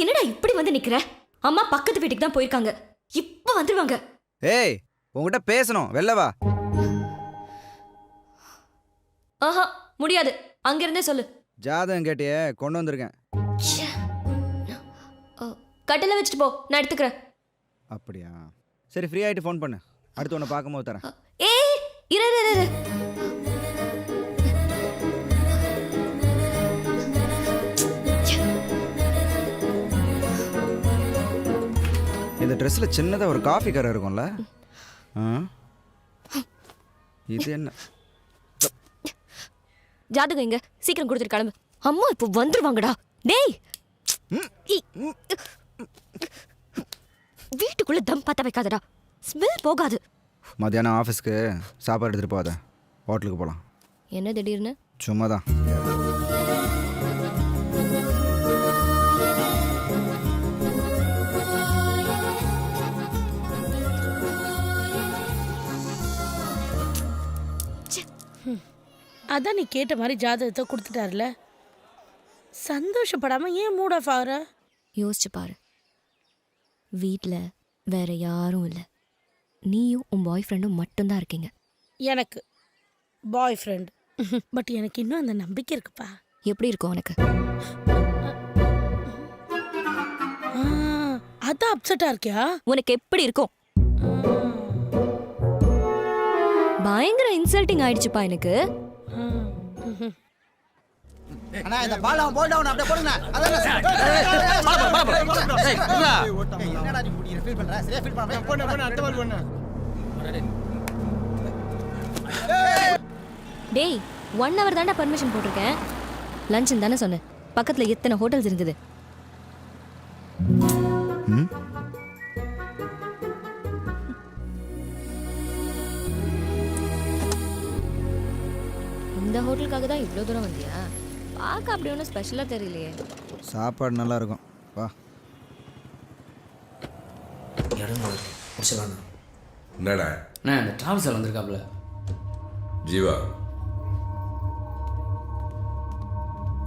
என்னடா இப்படி வந்து நிக்கிற? அம்மா பக்கத்து வீட்டுக்கு தான் போயிருக்காங்க, இப்ப வந்துருவாங்க. ஏய், உங்ககிட்ட பேசணும், வெளில வா. ஆஹா, முடியாது, அங்கிருந்தே சொல்லு. ஜாதகம் கேட்டியே, கொண்டு வந்திருக்கேன். கட்டில வச்சுட்டு போ, நான் எடுத்துக்கிறேன். அப்படியா? சரி, ஃப்ரீ ஆயிட்டு ஃபோன் பண்ணு. அடுத்து உன்னை பார்க்கும்போது தரேன். ஏய், இரு இரு இரு. இந்த ட்ரெஸ்ஸில் சின்னதாக ஒரு காஃபி கரை இருக்கும்ல? இது என்ன? ஜாதகம் எங்க? சீக்கிரம் கொடுத்துட்டு கிளம்பு. அம்மா இப்போ வந்துருவாங்கடா. டேய், வீட்டுக்குள்ள தம் பார்த்தா வைக்காதடா, ஸ்மெல் போகாது. மத்தியானம் ஆஃபீஸ்க்கு சாப்பாடு எடுத்துகிட்டு போகாத, ஹோட்டலுக்கு போகலாம். என்ன திடீர்னு? சும்மா தான். அதான் நீ கேட்ட மாதிரி ஜாதகத்தை கொடுத்துட்டாருல, சந்தோஷப்படாம ஏன் மூட் ஆஃப் ஆகுற? யோசிச்சு பாரு, வீட்டில் வேற யாரும் இல்லை, நீயும் உன் பாய் ஃப்ரெண்டும் மட்டும்தான் இருக்கீங்க. எனக்கு பாய் ஃப்ரெண்ட், பட் எனக்கு இன்னும் அந்த நம்பிக்கை இருக்குப்பா. எப்படி இருக்கும் உனக்கு? அதான் அப்செட்டா இருக்கியா? உனக்கு எப்படி இருக்கும்? பயங்கர இன்சல்ட்டிங் ஆயிடுச்சுப்பா எனக்கு. அண்ணா இந்த பால் போல் டவுன் அப்படியே போடுங்க. என்னடா நீ முடியற ஃபீல் பண்ற? சரியா ஃபீல் பண்ண போடு அடுத்த பால் பண்ணு. டேய் 1 hour தான்டா பர்மிஷன் போட்டிருக்கேன். லஞ்சுன்னு தானே சொன்னேன். பக்கத்தில் எத்தனை ஹோட்டல்ஸ் இருக்குது? இந்த ஹோட்டலுக்காக தான் இவ்வளோ தூரம் வந்தியா? பார்க்க அப்படி ஒன்றும் ஸ்பெஷலாக தெரியலையே. சாப்பாடு நல்லா இருக்கும். வா. என்னடா இந்த டிராவல்ஸில் வந்திருக்காப்புல. ஜீவா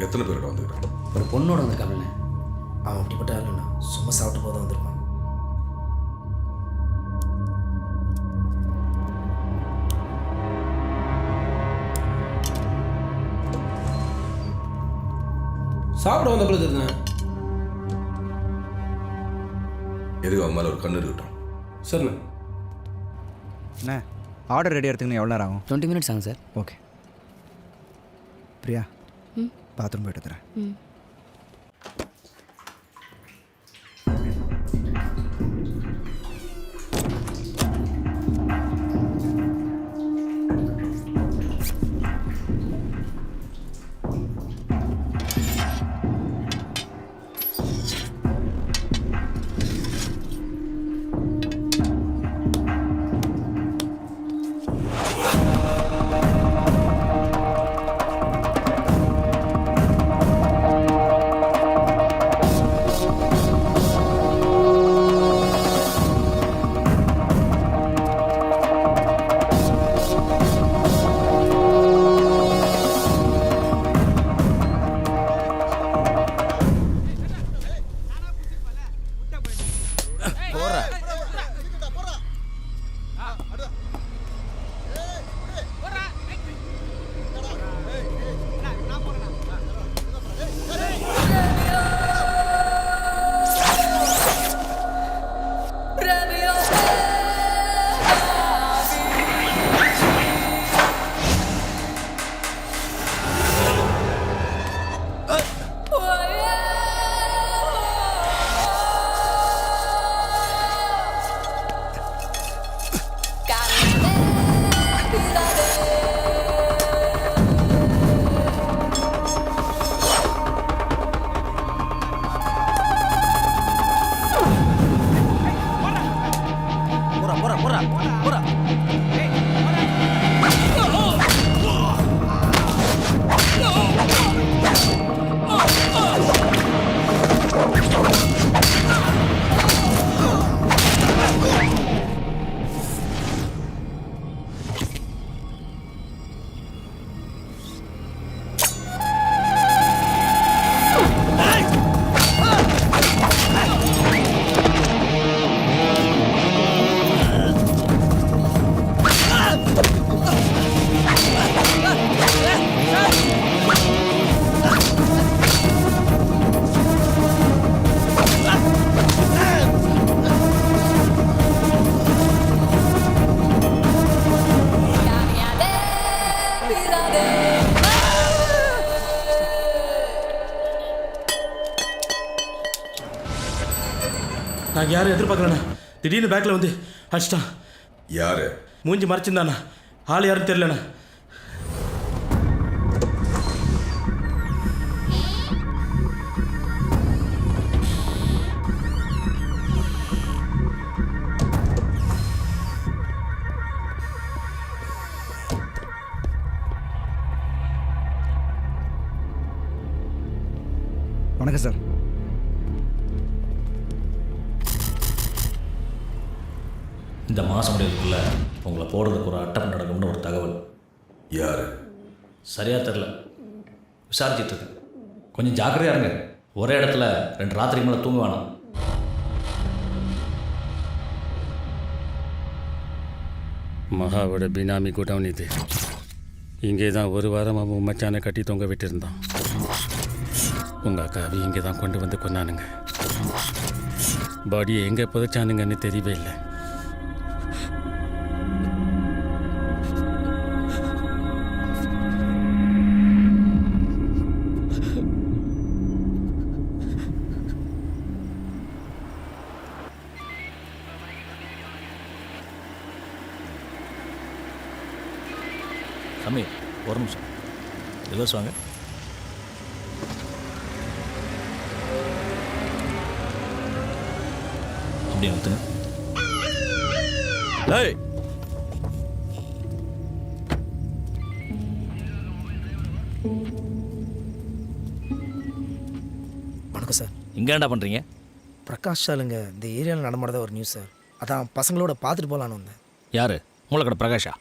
எத்தனை பேரோட வந்துருக்கான்? ஒரு பொண்ணோட வந்திருக்காப்புல. அவன் அப்படிப்பட்ட ஆளுண்ணா, சும்மா சாப்பிட்டு போதும் வந்திருப்பான். சாப்பிட வந்த பிள்ளை தெரியுதுண்ணே. எதுக்கு அவன் மேலே ஒரு கண்ணு இருக்கட்டும். சரிண்ணே. அண்ணா ஆர்டர் ரெடி எடுத்துக்கணும். எவ்வளோ நேரம் ஆகும்? 20 minutes ஆகும் சார். ஓகே. பிரியா, பாத்ரூம் போய்ட்டு தரேன். நாங்கள் யாரும் எதிர்பார்க்கலண்ணா. திடீர்னு பேக்கில் வந்து அடிச்சிட்டான். யாரு? மூஞ்சி மறைச்சிருந்தாண்ணா. ஆள் யாருன்னு தெரியலண்ணா. வணக்கம் சார். இந்த மாதம் முடிவுக்குள்ளே உங்களை போடுறதுக்கு ஒரு அட்டம் நடக்கும்னு ஒரு தகவல். யார்? சரியாக தெரில, விசாரிச்சுட்டு இருக்கேன். கொஞ்சம் ஜாக்கிரதையாக இருங்க. ஒரே இடத்துல 2 ராத்திரிக்கு மேலே தூங்க வேணாம். மகாவோட பினாமி குடவுன் இது. இங்கே தான் ஒரு வாரம் உன் மச்சானை கட்டி தொங்க விட்டுருந்தான். உங்கள் அக்காவை இங்கே தான் கொண்டு வந்து கொண்டானுங்க. பாடியை எங்கே புதைச்சானுங்கன்னு தெரியவே இல்லை. சாமி, ஒரு நிமிஷம் ரிவர்ஸ் வாங்க. அப்படியே ஊற்றுங்க. ஏய், வணக்கம் சார். இங்கே என்ன பண்ணுறீங்க? பிரகாஷ் சாலுங்க இந்த ஏரியாவில் நடமாடதான் ஒரு நியூஸ் சார். அதான் பசங்களோட பார்த்துட்டு போகலான்னு வந்தேன். யார்? மூலக்கடை பிரகாஷா?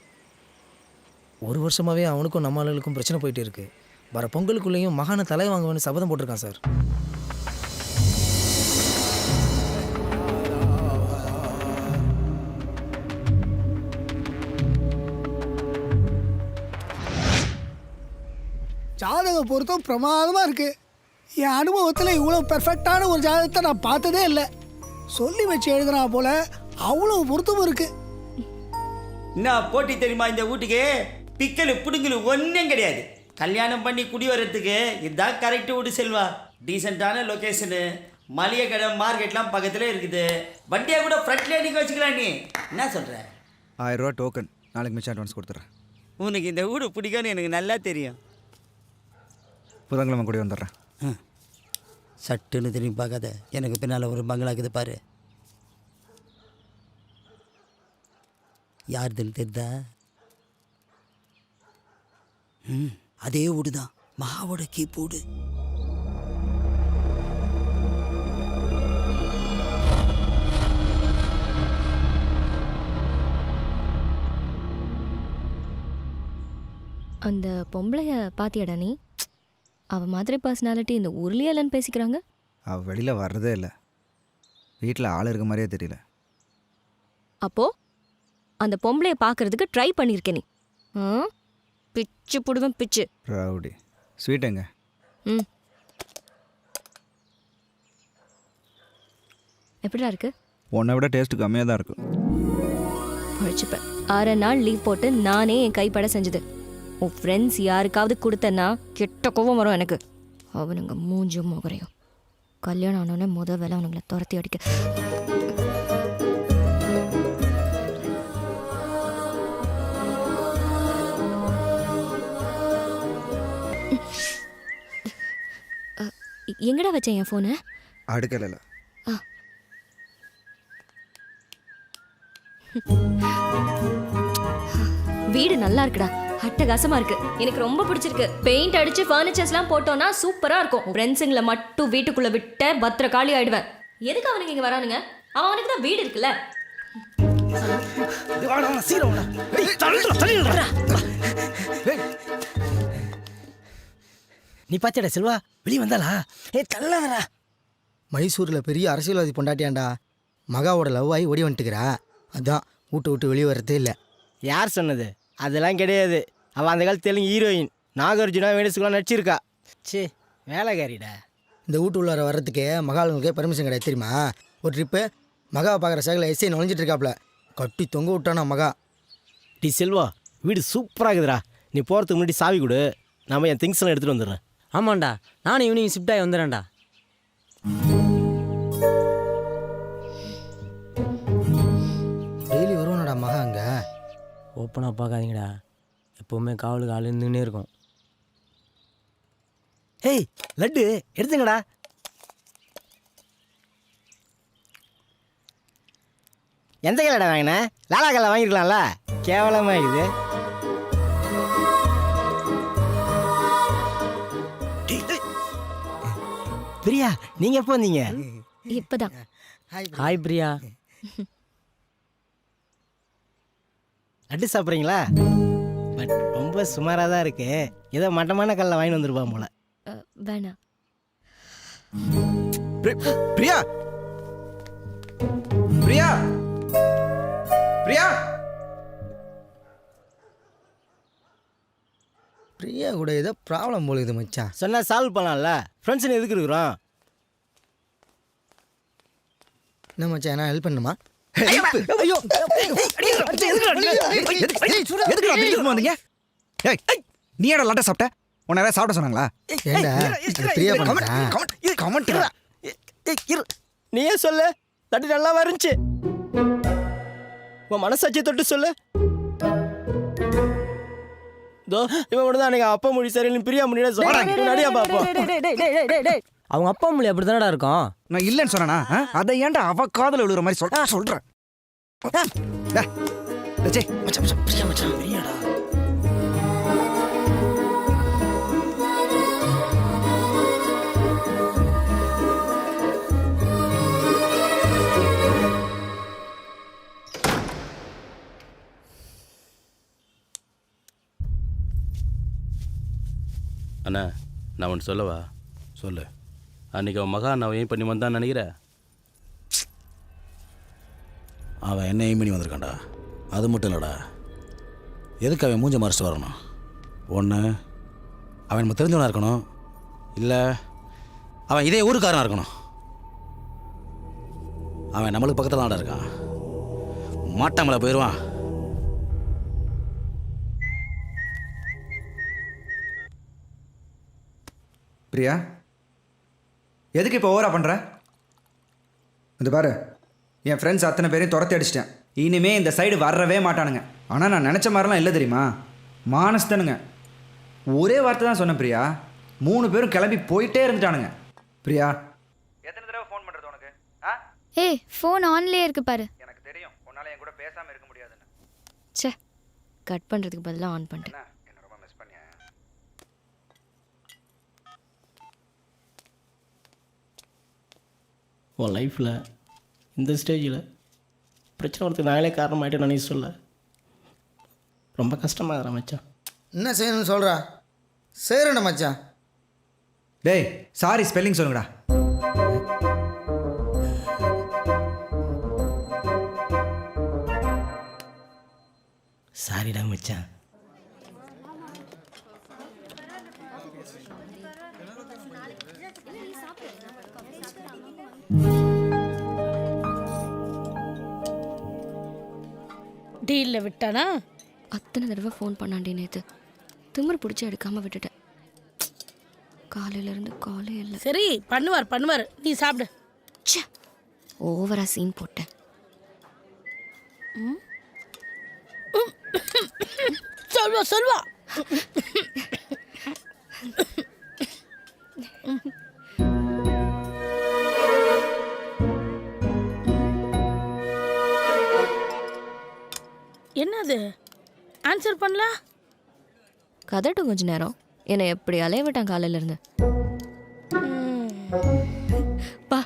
ஒரு வருஷமாகவே அவனுக்கும் நம்ம ஆளுகளுக்கும் பிரச்சனை போயிட்டு இருக்கு. வர பொங்கலுக்குள்ளேயும் மகான தலை வாங்குவேன்னு சபதம் போட்டிருக்கான் சார். ஜாதக பொருத்தம் பிரமாதமாக இருக்குது. என் அனுபவத்தில் இவ்வளோ பெர்ஃபெக்டான ஒரு ஜாதகத்தை நான் பார்த்ததே இல்லை. சொல்லி வச்சு எழுதுனா போல அவ்வளோ பொருத்தமும் இருக்குது. என்ன போட்டி தெரியுமா இந்த வீட்டுக்கு? பிக்கலு பிடுங்கலு ஒன்றும் கிடையாது. கல்யாணம் பண்ணி குடி வர்றதுக்கு இதுதான் கரெக்டு வீடு செல்வா. டீசெண்டான லொக்கேஷனு, மளிகை கடை, மார்க்கெட்லாம் பக்கத்தில் இருக்குது. வண்டியாக கூட ஃப்ரண்ட்லேயே நீங்கள் வச்சுக்கலாம். நீ என்ன சொல்கிற? 1000 ரூபா டோக்கன், நாளைக்கு மிச்சம் அட்வான்ஸ் கொடுத்துட்றேன். உனக்கு இந்த வீடு பிடிக்கும்னு எனக்கு நல்லா தெரியும். புதன்கிழமை கூட வந்துடுறேன். சட்டுன்னு திரும்பி பார்க்காத. எனக்கு பின்னால் ஒரு பங்களாக்குது பாரு. யாருதுன்னு தெரியுதா? அதே வீடு தான், மகாவோட கீப்போடு. அந்த பொம்பளைய பாத்தியாடா நீ? அவ மாதிரி பர்சனாலிட்டி இந்த ஊர்லயே இல்லைன்னு பேசிக்கிறாங்க. அவள் வெளியில் வர்றதே இல்லை. வீட்டில் ஆள் இருக்க மாதிரியே தெரியல. அப்போ அந்த பொம்பளைய பார்க்கறதுக்கு ட்ரை பண்ணியிருக்கேன் நீ. பிச்சு புடுவேன் பிச்சு. ரவுடி. ஸ்வீட்டுங்க. எப்படிடா இருக்கு? உன்னை விட டேஸ்ட்டு கம்மியாக தான் இருக்கும். பழிச்சுப்பேன். 6 நாள் லீவ் போட்டு நானே என் கைப்பட செஞ்சது. உன் ஃப்ரெண்ட்ஸ் யாருக்காவது கொடுத்தேன்னா கெட்ட கோவம் வரும் எனக்கு. அவனுங்க மூஞ்சும் முகரையும். கல்யாணம் ஆனோடனே வேலை அவனுங்களை துரத்தி அடிக்க. எங்கடா வச்சேன் என் ஃபோனை? அடுக்கல. வீடு நல்லா இருக்குடா, அட்டகாசமா இருக்கு. எனக்கு ரொம்ப பிடிச்சிருக்கு. பெயிண்ட் அடிச்சு ஃபர்னிச்சர்ஸ்லாம் போட்டோம்னா சூப்பரா இருக்கும். ஃப்ரெண்ட்ஸுங்களை மட்டும் வீட்டுக்குள்ள விட்ட பத்திர காலி ஆயிடுவேன். எதுக்கு அவனுக்கு இங்க வரானுங்க? அவனுக்கு தான் வீடு இருக்குல்ல. நீ பாத்தியாடா செல்வா? வெளியே வந்தாளா? தள்ளாதடா. மைசூரில் பெரிய அரசியல்வாதி பொண்டாட்டியாண்டா. மகாவோட லவ் ஆகி ஓடி வந்துட்டுக்கிறா. அதான் வீட்டை விட்டு வெளியே வர்றதே இல்லை. யார் சொன்னது? அதெல்லாம் கிடையாது. அவள் அந்த காலத்து தெலுங்கு ஹீரோயின். நாகார்ஜுனா வேணுசுக்குலாம் நடிச்சிருக்கா. சே, வேலைக்காரிடா. இந்த வீட்டு உள்ளார வர்றதுக்கு மகாளுங்களுக்கே பர்மிஷன் கிடையாது தெரியுமா? ஒரு ட்ரிப்பு மகாவை பார்க்குற சைக்கிள் எஸ்ஐ நுழைஞ்சிட்டு இருக்காப்புல. கட்டி தொங்க விட்டானா மகா. டி செல்வா, வீடு சூப்பராக இருக்குதுடா. நீ போகிறதுக்கு முன்னாடி சாவி கொடு, நான் என் திங்ஸ்லாம் எடுத்துகிட்டு வந்துடுறேன். ஆமாண்டா, நானும் ஈவினிங் ஷிஃப்ட் ஆகி வந்துடுறேன்டா. டெய்லி வருவானடா மகா அங்கே? ஓப்பனாக பார்க்காதீங்கடா, எப்போவுமே காவலுக்கு ஆள் இருந்துன்னே இருக்கும். ஏய் லட்டு எடுத்துங்கடா. எந்த கலடா வாங்கினேன்? லாலா கல்ல வாங்கிருக்கலாம்ல. கேவலமாக இருக்குது. பிரியா, நீங்கள் எப்போ வந்தீங்க? பட் ரொம்ப சுமாராக தான் இருக்கு. ஏதோ மட்டமான கல்ல வாங்கி வந்துருப்பான் போல. வேணாம். பிரியா பிரியா பிரியா பிரியா கூட ஏதோ ப்ராப்ளம் போல இது மச்சான். சொன்னா சால்வ் பண்ணலாம்ல. ஃப்ரெண்ட்ஸ்னு எதுக்கு இருக்கிறோம்? என்ன மச்சான், என்ன ஹெல்ப் பண்ணுமா? நீ ஏடா லாட்டா சாப்பிட்ட? உன்னை யாராவது சாப்பிட சொன்னாங்களா? ஏண்டா அது பிரியா பண்ணா? நீயே சொல்லு. தட்டி நல்லா வருந்துச்சு. உன் மனசாட்சியை தொட்டு சொல்லு. தோ இவன் மட்டும் தான் எனக்கு அப்பா மொழி சரியில்லை பிரியா மொழியா சொல்லியா பாப்போம். அவங்க அப்பா மொழி அப்படி தானடா இருக்கும். நான் இல்லைன்னு சொன்னா அதை ஏன்டா அவ காதல விழுற மாதிரி சொல்றேன். அண்ணா நான் ஒன்று சொல்லவா? சொல்லு. அன்றைக்கி அவன் மகா நான் ஏன் பண்ணி வந்தான்னு நினைக்கிறேன். அவன் என்ன எய்ம் பண்ணி வந்திருக்கான்டா. அது மட்டும் இல்லைடா, எதுக்கு அவன் மூஞ்ச மறைச்சிட்டு வரணும்? ஒன்று அவன் நம்ம தெரிஞ்சவனாக இருக்கணும், இல்லை அவன் இதே ஊருக்காரனாக இருக்கணும். அவன் நம்மளுக்கு பக்கத்தில் தான்டா இருக்கான். மாட்டாமலை போயிடுவான். பிரியா எதுக்கு இப்போ ஓவரா பண்ணுற? இது பாரு, என் ஃப்ரெண்ட்ஸ் அத்தனை பேரையும் துரத்தி அடிச்சிட்டேன். இனிமே இந்த சைடு வரவே மாட்டானுங்க. ஆனால் நான் நினச்ச மாதிரிலாம் இல்லை தெரியுமா? மானஸ்தனுங்க. ஒரே வார்த்தை தான் சொன்னேன் பிரியா. 3 பேரும் கிளம்பி போயிட்டே இருந்துட்டானுங்க. பிரியா எத்தனை தடவை ஃபோன் பண்ணுறது உனக்கு? ஏய் ஃபோன் ஆன்லேயே இருக்கு பாரு. எனக்கு தெரியும் உன்னால் என் கூட பேசாமல் இருக்க முடியாதுன்னு. சே, கட் பண்ணுறதுக்கு பதிலாக ஆன் பண்ணிட்டேன். என்ன ரொம்ப மிஸ் பண்ணியா? உன் லைஃப்பில் இந்த ஸ்டேஜில் பிரச்சனை வரதுக்கு நாங்களே காரணமாயிட்டு நான் சொல்ல ரொம்ப கஷ்டமாக மச்சான். என்ன செய்யணும்னு சொல்கிறா? செய்கிறேன் மச்சான். டேய் சாரி ஸ்பெல்லிங் சொல்லுங்கடா. சாரிடா மச்சான். டீலில் விட்டானா? அத்தனை தடவை ஃபோன் பண்ணாண்டி நேற்று. திமிரு பிடிச்சி எடுக்காமல் விட்டுட்டேன். காலையிலேருந்து காலே இல்லை. சரி பண்ணுவார். நீ சாப்பிடு. ச்சே, ஓவரா சீன் போட்டேன். சொல்வா என்னது ஆன்சர் பண்ணல? கதட்டும் கொஞ்ச நேரம். என்னை எப்படி அலைய விட்டான் காலையிலேருந்து. பா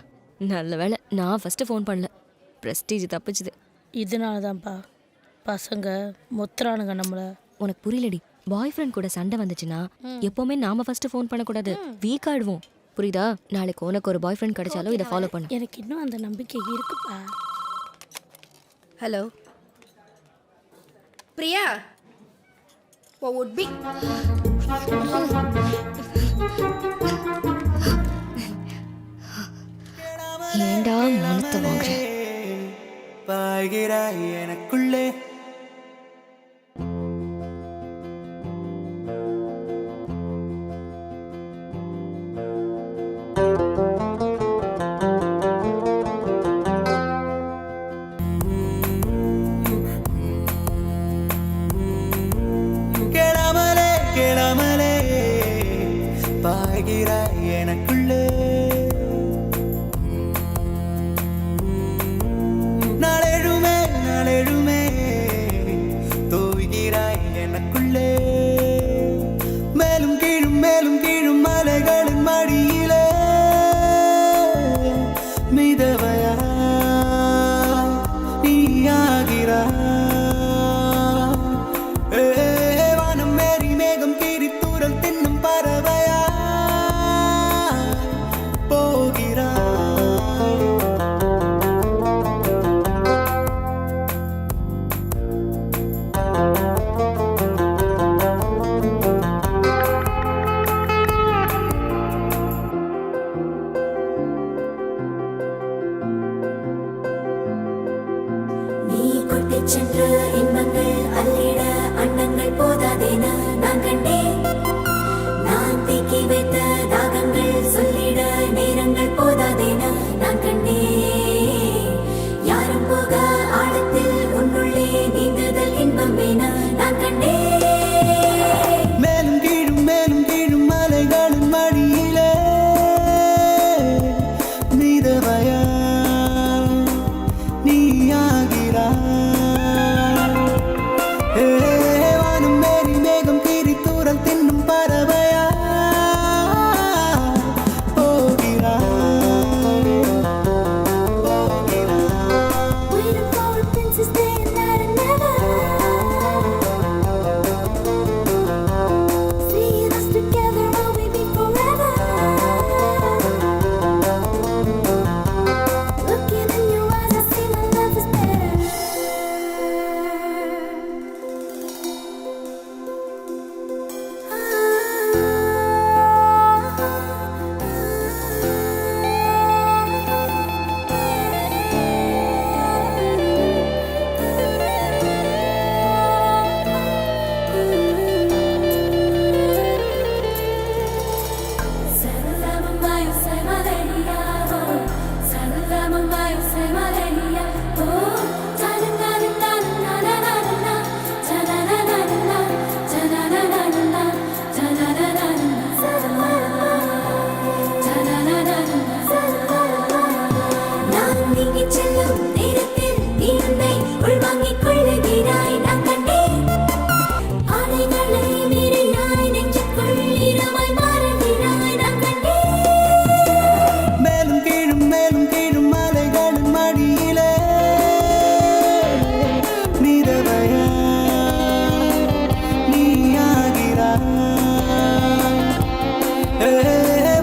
நல்ல வேலை நான் ஃபஸ்ட்டு ஃபோன் பண்ணல. ப்ரெஸ்டீஜ் தப்பிச்சுது. இதனால தான்ப்பா பசங்க மொத்துறானுங்க நம்மளை. உனக்கு புரியலடி. பாய் ஃப்ரெண்ட் கூட சண்டை வந்துச்சுன்னா எப்போவுமே நாம ஃபஸ்ட்டு ஃபோன் பண்ணக்கூடாது. வீக் ஆயிடுவோம். புரியுதா? நாளைக்கு உனக்கு ஒரு பாய் ஃப்ரெண்ட் கிடைச்சாலும் இதை ஃபாலோ பண்ணு. எனக்கு இன்னும் அந்த நம்பிக்கை இருக்குப்பா. Hello Priya, what would be ஏண்டா மனத்தை வாங்குறேன்? பாய்கிறாய் எனக்குள்ளே. கேளாமலே பாய்கிறாய் எனக்குள்ளே. நாளெழுமே தோய்கிறாய் எனக்குள்ளே. மேலும் கீழும் மலைகளின் மடியிலே மிதவையா நீயாகிறாய்.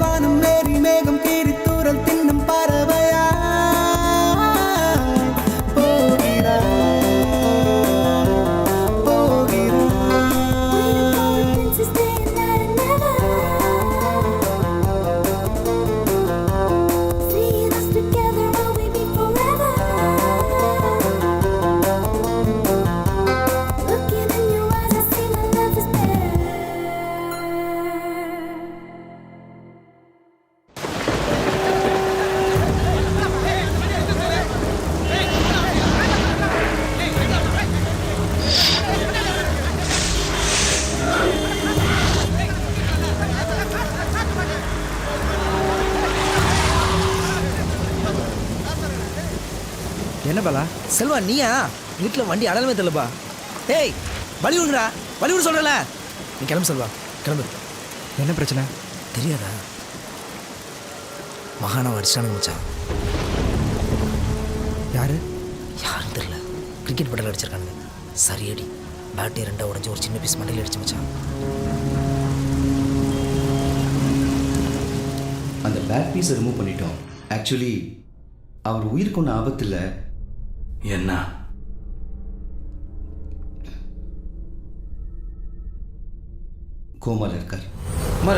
வானம் மேறி மேகம் கீறி தூரல் தின்னும் பறவையா என்ன பாலா? செல்வா நீயா? வீட்டில் வண்டி அடலமே தெரியலப்பா. ஏய் வழி விடுங்கடா, வழி விடு சொல்கிறல. நீ கிளம்பு செல்வா, கிளம்பு. என்ன பிரச்சனை? தெரியாதா? மகானா அடிச்சானு மச்சான். யாரு? யாருன்னு தெரியல. கிரிக்கெட் பட்டில் அடிச்சிருக்கானுங்க. சரி அடி. பேட்டே ரெண்டாக உடஞ்சி ஒரு சின்ன பீஸ் மண்டையில் அடிச்சு மச்சான். அந்த பேட் பீஸை ரிமூவ் பண்ணிட்டோம். ஆக்சுவலி அவர் உயிருக்கு ஒன்றும் ஆபத்து இல்லை. என்ன? கோமால இருக்கார். மர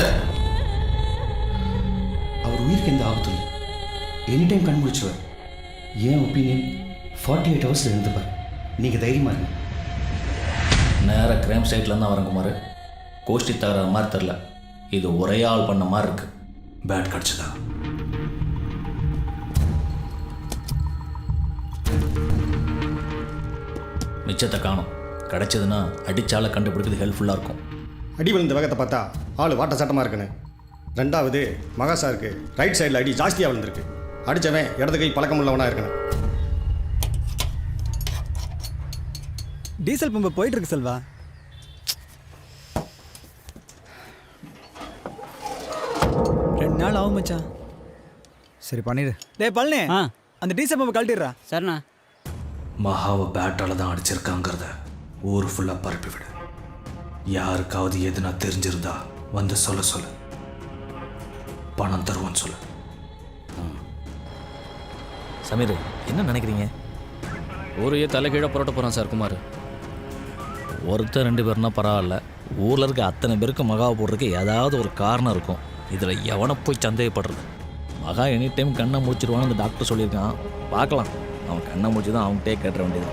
அவர் உயிருக்கு எந்த ஆபத்தும் இல்லை. எனி டைம் கண் முடிச்சுவார். ஏன் ஒப்பீனியன் 48 ஹவர்ஸில் இருந்துப்பார். நீங்கள் தைரியமாக இருங்க. நேராக கிரைம் சைட்லேருந்து தான் வரங்குமாரு. கோஷ்டி தகராற மாதிரி தெரில. இது ஒரே ஆள் பண்ண மாதிரி இருக்கு. பேட் கிடச்சதா? மிச்சத்தை காணும். கிடைச்சதுன்னா அடிச்சால கண்டுபிடிக்கிறது ஹெல்ப்ஃபுல்லாக இருக்கும். அடி விழுந்த வேகத்தை பார்த்தா ஆள் வாட்ட சட்டமாக இருக்குன்னு. ரெண்டாவது மகா சாருக்கு ரைட் சைடில் அடி ஜாஸ்தியாக விழுந்திருக்கு. அடித்தவன் இடது கை பழக்கம் உள்ளவனாக இருக்கணும். டீசல் பம்பு போயிட்டு இருக்கு செல்வா. ரெண்டு நாள் ஆகும் மச்சான். சரி பண்ணிடு. டேய் பழனி, அந்த டீசல் பம்பை கழட்டிடுறா. சரிண்ணா. மகாவை பேட்டால் தான் அடிச்சிருக்காங்கிறத ஊர் ஃபுல்லாக பரப்பி விடு. யாருக்காவது எதுனா தெரிஞ்சிருந்தா வந்து சொல்ல பணம் தருவோன்னு சொல்லு. சமீர், என்ன நினைக்கிறீங்க? ஊரையே தலைகீழ புரட்ட போகிறான் சார் குமார். ஒருத்தர் 2 பேர்னா பரவாயில்ல. ஊரில் இருக்க அத்தனை பேருக்கு மகாவை போடுறதுக்கு ஏதாவது ஒரு காரணம் இருக்கும். இதில் எவனை போய் சந்தேகப்படுறது? மகா எனி டைம் கண்ணை முடிச்சிருவான்னு அந்த டாக்டர் சொல்லியிருக்கான். பார்க்கலாம். அவன் கண்ணை முடிச்சு தான் அவன்கிட்டே கேட்டுற வேண்டியது.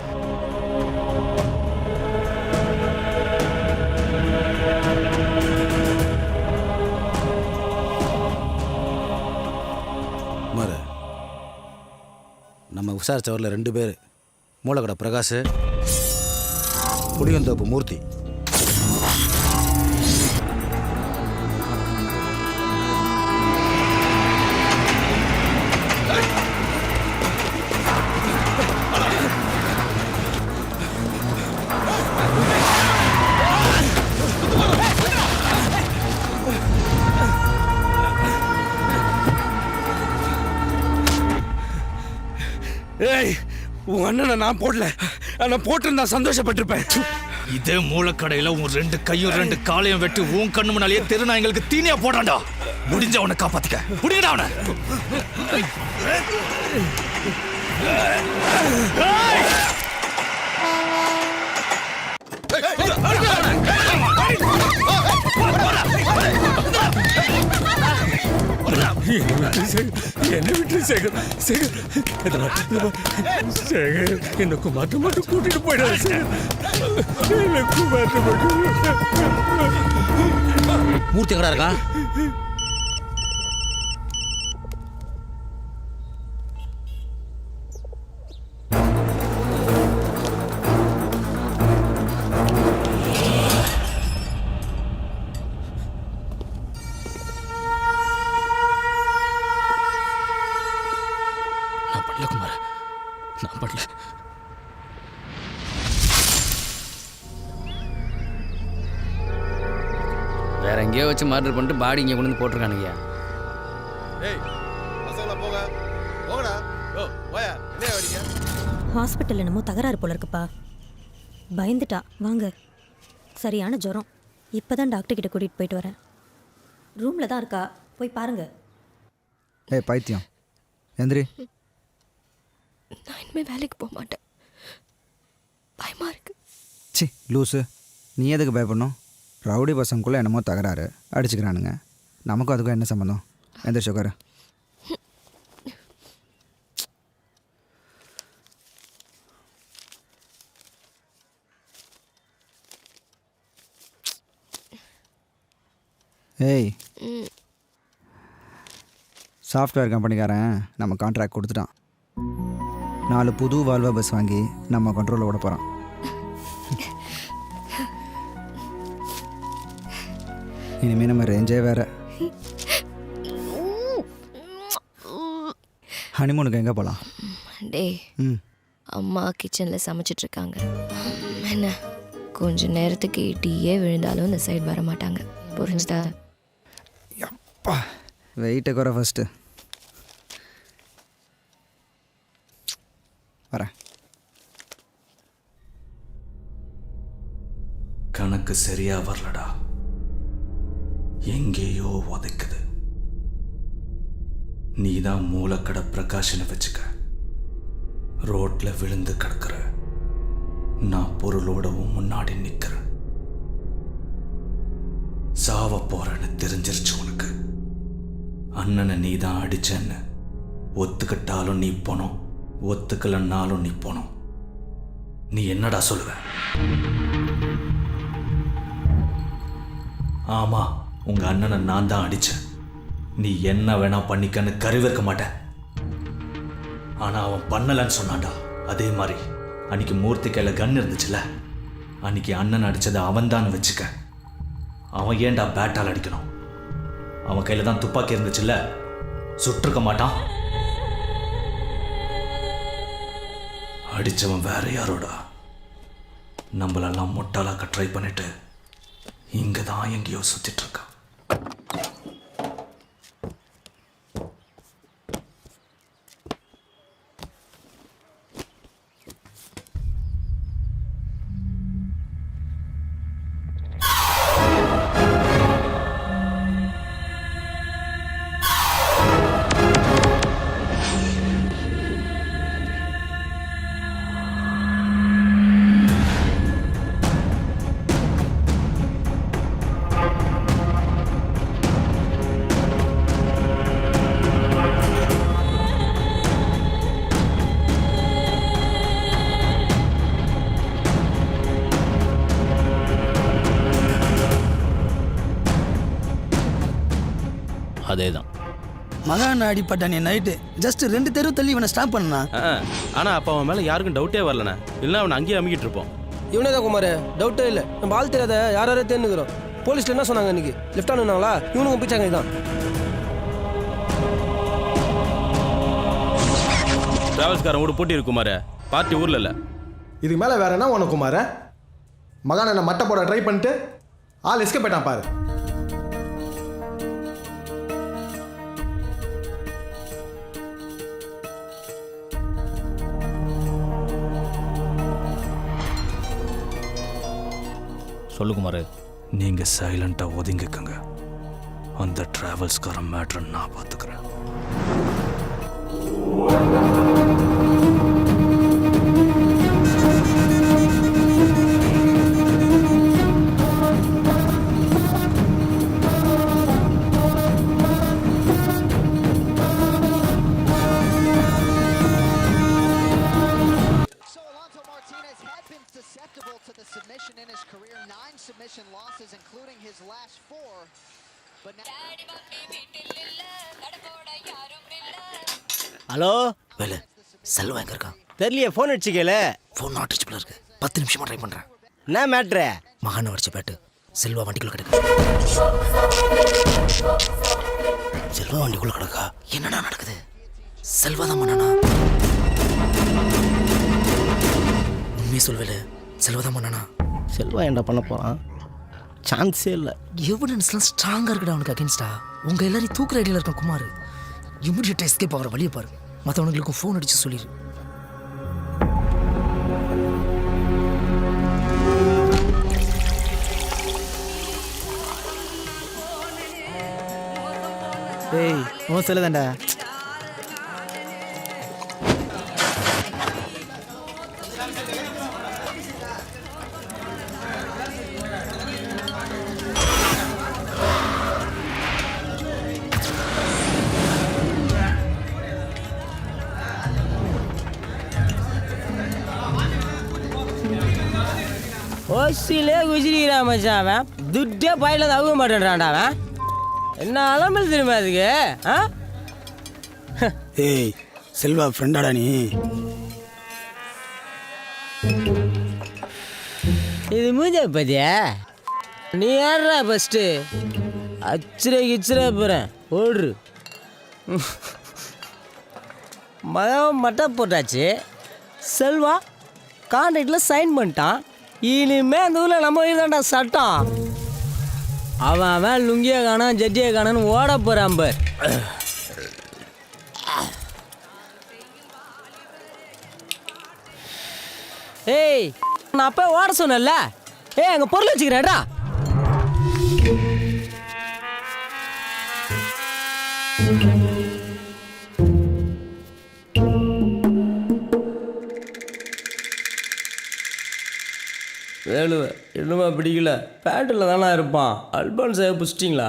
குமார், நம்ம விசாரித்தவரில் 2 பேர். மூலக்கடை பிரகாஷ், புளியந்தோப்பு மூர்த்தி. ஏய், உன் அண்ணனை நான் போடல. நான் போட்டிருந்தா சந்தோஷப்பட்டிருப்பேன். இதே மூலக்கடையில் உன் 2 கையும் 2 காலையும் வெட்டி உன் கண்ணு முன்னாலேயே திருநாய்களுக்கு தீனியா போடாண்டா. முடிஞ்ச அவனை காப்பாத்திக்க. முடியடா அவனை. என்ன விட்டு சேகர், என்ன குமார்ட்ட மட்டும் கூட்டிட்டு போயிடாது சார். குமார்ட்ட மட்டும். மூர்த்தி எங்கடா இருக்கான்? நான் பண்ணல. வேற எங்கேயோ வச்சு மர்டர் பண்ணிட்டு பாடி இங்கே கொண்டு வந்து போட்டிருக்கானுங்க. ஹாஸ்பிட்டல் என்னமோ தகராறு போல இருக்குப்பா. பயந்துட்டா. வாங்க. சரியான ஜுரம். இப்போ தான் டாக்டர் கிட்ட கூட்டிகிட்டு போயிட்டு வரேன். ரூமில் தான் இருக்கா, போய் பாருங்க. ஏய் பைத்தியம், எந்திரி. நான் இனிமேல் வேலைக்கு போக மாட்டேன், பயமாக இருக்கு. சி லூஸு, நீ எதுக்கு பயப்படணும்? ரவுடி பசங்களுக்குள்ளே என்னமோ தகராறு அடிச்சுக்கிறானுங்க, நமக்கும் அதுக்கும் என்ன சம்மந்தம்? எந்த சுகர்? ஏய், சாஃப்ட்வேர் கம்பெனிக்காரன் நம்ம கான்ட்ராக்ட் கொடுத்துட்டான். 4 புது வால்வா பஸ் வாங்கி நம்ம கண்ட்ரோலில் விட போகிறான். இனிமேல் நம்ம ரேஞ்சே வேறு. ஹனிமூனுக்கு எங்கே போகலாம்? டே, அம்மா கிச்சனில் சமைச்சிட்ருக்காங்க. என்ன கொஞ்ச நேரத்துக்கு டீயே விழுந்தாலும் இந்த சைடு வர மாட்டாங்க, புரிஞ்சுதா? அப்பா வெயிட்டை குறை ஃபஸ்ட்டு. வரேன். கணக்கு சரியா வரலடா, எங்கேயோ உதைக்குது. நீ தான் மூலக்கடை பிரகாஷனை வச்சுக்க. ரோட்ல விழுந்து கிடக்குற, நான் பொருளோடவும் முன்னாடி நிற்கிறேன். சாவ போறேன்னு தெரிஞ்சிருச்சு உனக்கு. அண்ணனை நீ தான் அடிச்சேன்னு ஒத்துக்கிட்டாலும் நீ போனோம், ஒத்துக்கலன்னாலும் நீ போனோம். நீ என்னடா சொல்லுவ? ஆமா, உங்க அண்ணனை நான் தான் அடிச்சேன், நீ என்ன வேணா பண்ணிக்கன்னு கருவிருக்க மாட்டேன். ஆனா அவன் பண்ணலன்னு சொன்னான்டா. அதே மாதிரி அன்னைக்கு மூர்த்தி கையில கன் இருந்துச்சுல, அன்னைக்கு அண்ணன் அடிச்சதை அவன் தான் வச்சுக்க. அவன் ஏன்டா பேட்டால் அடிக்கணும்? அவன் கையில தான் துப்பாக்கி இருந்துச்சுல்ல, சுட்டிருக்க மாட்டான். அடிச்சவன் வேற யாரோடா? நம்மளெல்லாம் முட்டாளாக்க ட்ரை பண்ணிட்டு இங்க தான் எங்கேயோ சுத்திட்டு இருக்கான். அதே தான் மகான் அடிப்பட்ட நீ நைட்டு ஜஸ்ட் 2 தெரு தள்ளி இவனை ஸ்டாப் பண்ணா. ஆனால் அப்போ அவன் மேலே யாருக்கும் டவுட்டே வரலண்ணே, இல்லைன்னா அவனை அங்கேயே அமுக்கிட்டு இருப்போம். இவனே தான் குமார், டவுட்டே இல்லை. நம்ம ஆள் தெரியாத யாரோ தேர்ந்துக்கிறோம். போலீஸ்ல என்ன சொன்னாங்க இன்னைக்கு? லெஃப்ட் ஆனுங்களா? இவனுங்க பிடிச்சாங்க. இதுதான் டிராவல்ஸ்காரன் கூட போட்டி இருக்கு குமார், பார்ட்டி ஊரில் இல்லை. இதுக்கு மேலே வேற என்ன உனக்கு குமார? மகான் என்ன மட்டை போட ட்ரை பண்ணிட்டு ஆள் எஸ்கேப் போயிட்டான் பாரு. சொல்லு குமார். நீங்க சைலண்டா ஒதுங்கிக்கங்க. அந்த டிராவல்ஸ்காரன் மேட்ரு நான் பார்த்துக்கிறேன். ஹலோ வேலை செல்வா எங்க இருக்கான்? தெரியலையே, ஃபோன் அடிச்சுக்கல. ஃபோன் நாட் ரீச்சபிள் இருக்கு. 10 நிமிஷமா ட்ரை பண்றேன். என்ன மேட்ரு? மகான் அடிச்சு பேட்டு செல்வா வண்டிக்குள்ள கிடக்கு. செல்வா வண்டிக்குள்ள கிடக்கா? என்னடா நடக்குது? செல்வா தான் பண்ணானா? உண்மையை சொல்வேல, செல்வா தான் பண்ணானா? செல்வா என்ன பண்ண போகிறான்? சான்ஸே இல்லை. எவிடன்ஸ்லாம் ஸ்ட்ராங்காக இருக்குடா அவனுக்கு அகேன்ஸ்டா. உங்கள் எல்லாரையும் தூக்குற ஐடியில் இருக்கான் குமார். இமிடியேட்டாக எஸ்கேப் ஆகிற வழியை பாரு. மற்றவனுங்களுக்கும் ஃபோன் அடித்து சொல்லிடு. ஏய் உன் செல்லு தாண்டா. ஓசிலே குஜிரிக்கிறா மச்சான் அவன். துட்டே பாயில தவக மாட்டேன்றான்டா அவன். என்ன அலம்பல் தெரியுமா அதுக்கு? ஆ ஏய் செல்வா ஃப்ரெண்டாடா நீ? இது மூஞ்ச பத்தியா? நீ யாரா ஃபஸ்ட்டு? அச்சுரை கிச்சுரை போகிறேன் ஓடுரு. மகன் மட்டை போட்டாச்சு. செல்வா கான்ட்ராக்டில் சைன் பண்ணிட்டான். இனிமே அந்த ஊரில் நம்ம உயிர் தான்டா சட்டம். அவன் லுங்கியை காணான் ஜட்டியை காணான்னு ஓட போகிறான் பார். ஏய் நான் அப்போ ஓட சொன்னேன்ல. ஏய் அங்கே பொருள் வச்சுக்கிறேடா. வேலுவ இன்னுமா பிடிக்கல. பேட்டில் தானே இருப்பான். அல்பான்ஸை பிடிச்சிட்டிங்களா?